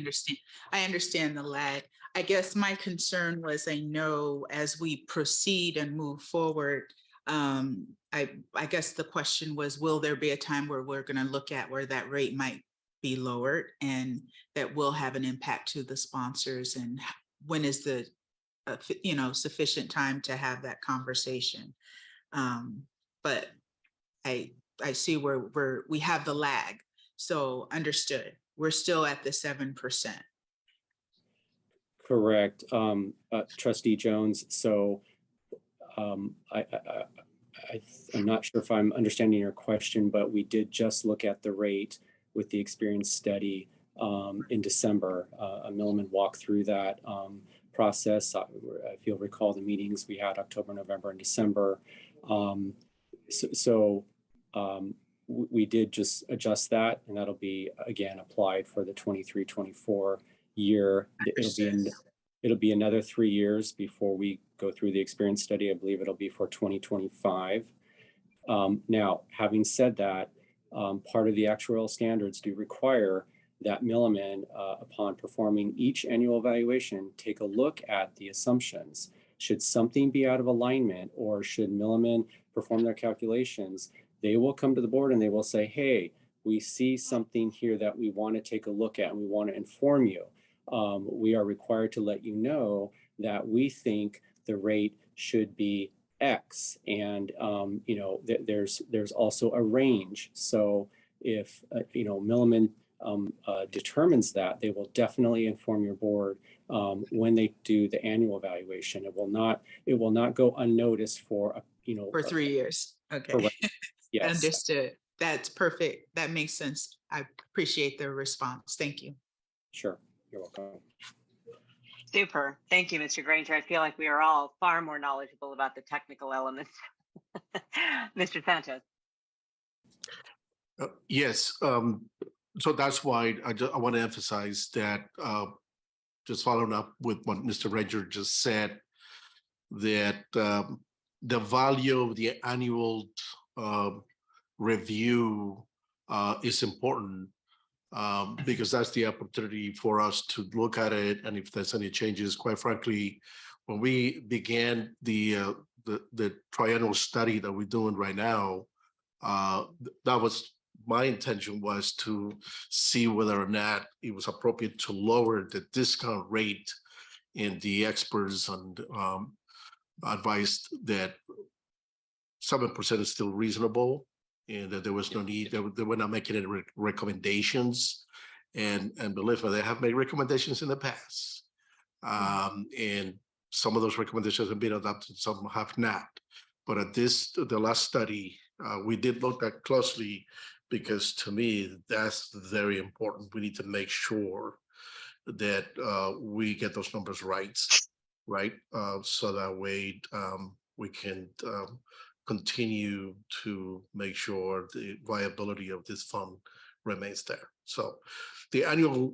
I understand the lag. I guess my concern was, I know as we proceed and move forward, I guess the question was, will there be a time where we're going to look at where that rate might be lowered and that will have an impact to the sponsors, and when is the sufficient time to have that conversation? But I see where we have the lag, so understood. We're still at the 7%. Correct, Trustee Jones. So I'm not sure if I'm understanding your question, but we did just look at the rate with the experience study in December. Milliman walked through that process. If you'll recall the meetings we had October, November, and December. We did just adjust that, and that'll be again applied for the 23-24 year. It'll be another 3 years before we go through the experience study. I believe it'll be for 2025. Now, having said that, part of the actuarial standards do require that Milliman, upon performing each annual evaluation, take a look at the assumptions. Should something be out of alignment, or should Milliman perform their calculations, they will come to the board and they will say, hey, we see something here that we want to take a look at and we want to inform you. We are required to let you know that we think the rate should be X, and there's also a range. So if Milliman determines that, they will definitely inform your board when they do the annual evaluation. It will not go unnoticed for 3 years. Okay. Correct. Yes. Understood. That's perfect. That makes sense. I appreciate the response. Thank you. Sure. You're welcome. Super. Thank you, Mr. Granger. I feel like we are all far more knowledgeable about the technical elements. Mr. Sanchez. Yes. So that's why I want to emphasize that, just following up with what Mr. Granger just said, that the value of the annual review is important, because that's the opportunity for us to look at it, and if there's any changes. Quite frankly, when we began the triennial study that we're doing right now, that was my intention, was to see whether or not it was appropriate to lower the discount rate, and the experts advised that 7% is still reasonable, and that there was no need. They were not making any recommendations, and believe me, they have made recommendations in the past, and some of those recommendations have been adopted, some have not. But at the last study, we did look at closely, because to me that's very important. We need to make sure that we get those numbers right, so that way we can continue to make sure the viability of this fund remains there. So the annual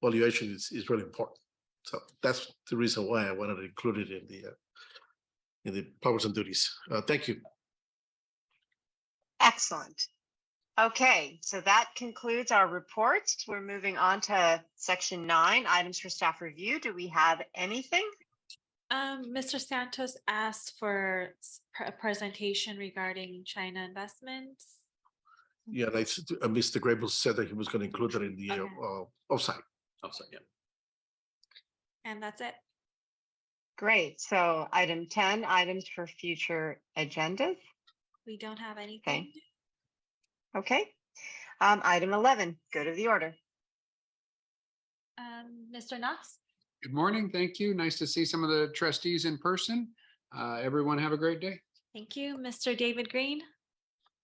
valuation is really important. So that's the reason why I wanted to include it in the powers and duties. Thank you. Excellent. Okay, so that concludes our reports. We're moving on to section 9, items for staff review. Do we have anything? Mr. Santos asked for a presentation regarding China investments. Yeah, Mr. Grable said that he was going to include that in the Okay. offsite. Offsite, yeah. And that's it. Great. So item 10, items for future agendas. We don't have anything. Okay. Item 11, go to the order. Mr. Knox? Good morning. Thank you. Nice to see some of the trustees in person. Everyone have a great day. Thank you. Mr. David Green?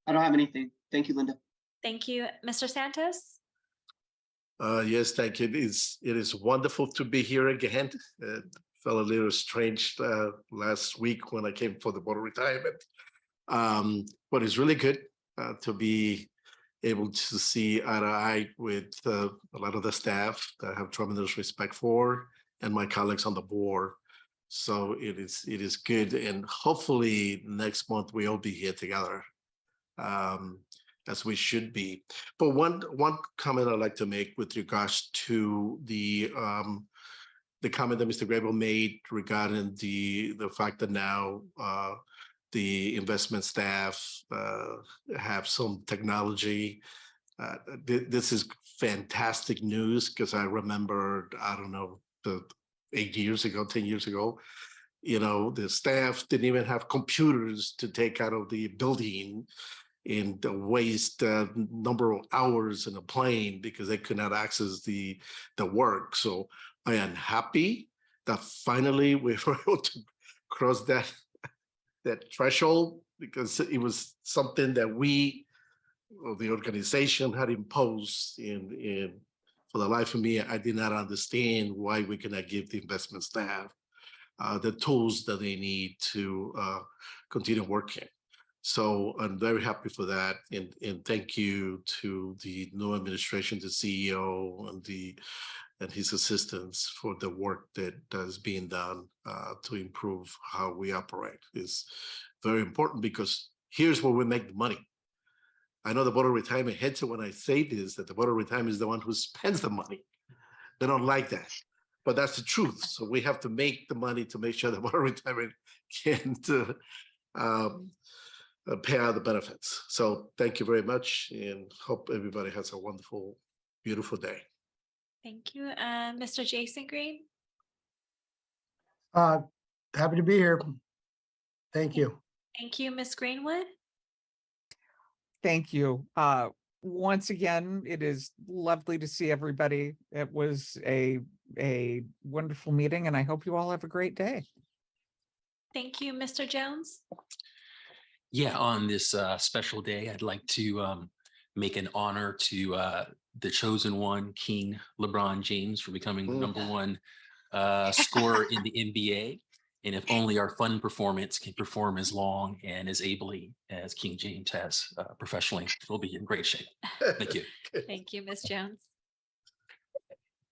I don't have anything. Thank you, Linda. Thank you. Mr. Santos? Yes, thank you. It is wonderful to be here again. It felt a little strange last week when I came for the board of retirement. But it's really good to be able to see eye to eye with a lot of the staff that I have tremendous respect for and my colleagues on the board. So it is good. And hopefully next month we'll be here together as we should be. But one comment I'd like to make with regards to the comment that Mr. Grable made regarding the fact that now the investment staff have some technology. This is fantastic news because I remember, I don't know, 8 years ago, 10 years ago, the staff didn't even have computers to take out of the building and waste a number of hours in a plane because they could not access the work. So I am happy that finally we were able to cross that threshold, because it was something that we, or the organization, had imposed. In for the life of me, I did not understand why we cannot give the investment staff the tools that they need to continue working. So I'm very happy for that, and thank you to the new administration, the CEO and his assistants for the work that is being done to improve how we operate. It's very important because here's where we make the money. I know the board of retirement hates it when I say this, that the board of retirement is the one who spends the money. They don't like that, but that's the truth. So we have to make the money to make sure the board of retirement can pay out the benefits. So thank you very much, and hope everybody has a wonderful, beautiful day. Thank you. Mr. Jason Green? Happy to be here. Thank you. Thank you. Ms. Greenwood? Thank you. Once again, it is lovely to see everybody. It was a wonderful meeting, and I hope you all have a great day. Thank you. Mr. Jones? Yeah, on this special day, I'd like to make an honor to the chosen one, King LeBron James, for becoming the #1 scorer in the NBA. And if only our fun performance can perform as long and as ably as King James has professionally, we'll be in great shape. Thank you. Thank you, Ms. Jones.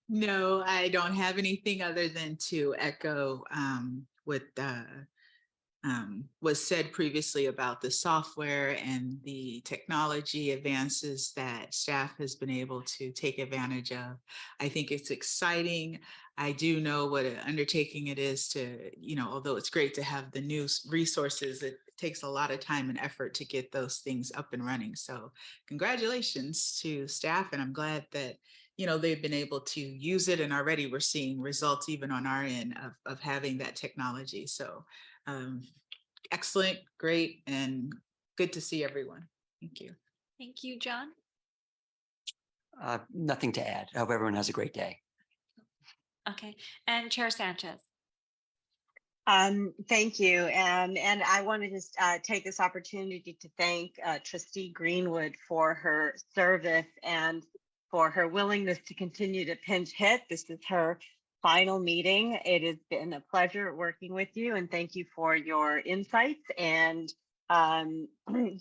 No, I don't have anything other than to echo what was said previously about the software and the technology advances that staff has been able to take advantage of. I think it's exciting. I do know what an undertaking it is to, although it's great to have the new resources, it takes a lot of time and effort to get those things up and running. So congratulations to staff, and I'm glad that they've been able to use it, and already we're seeing results even on our end of having that technology. So excellent, great, and good to see everyone. Thank you. Thank you, John. Nothing to add. I hope everyone has a great day. Okay, and Chair Sanchez. Thank you. And I want to just take this opportunity to thank Trustee Greenwood for her service and for her willingness to continue to pinch hit. This is her final meeting. It has been a pleasure working with you, and thank you for your insights and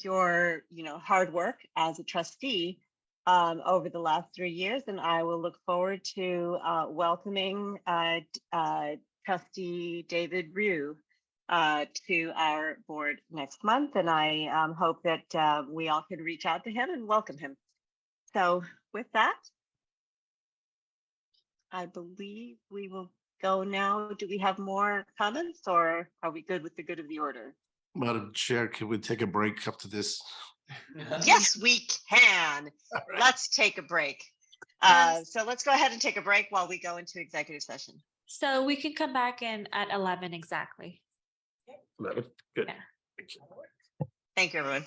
your hard work as a trustee over the last 3 years, and I will look forward to welcoming Trustee David Ryu to our board next month. And I hope that we all can reach out to him and welcome him. So with that, I believe we will go now. Do we have more comments, or are we good with the good of the order? Madam Chair, can we take a break after this? Yes, we can. Let's take a break. So let's go ahead and take a break while we go into executive session. So we can come back in at 11 exactly. 11, good. Yeah. Thank you. Thank you, everyone.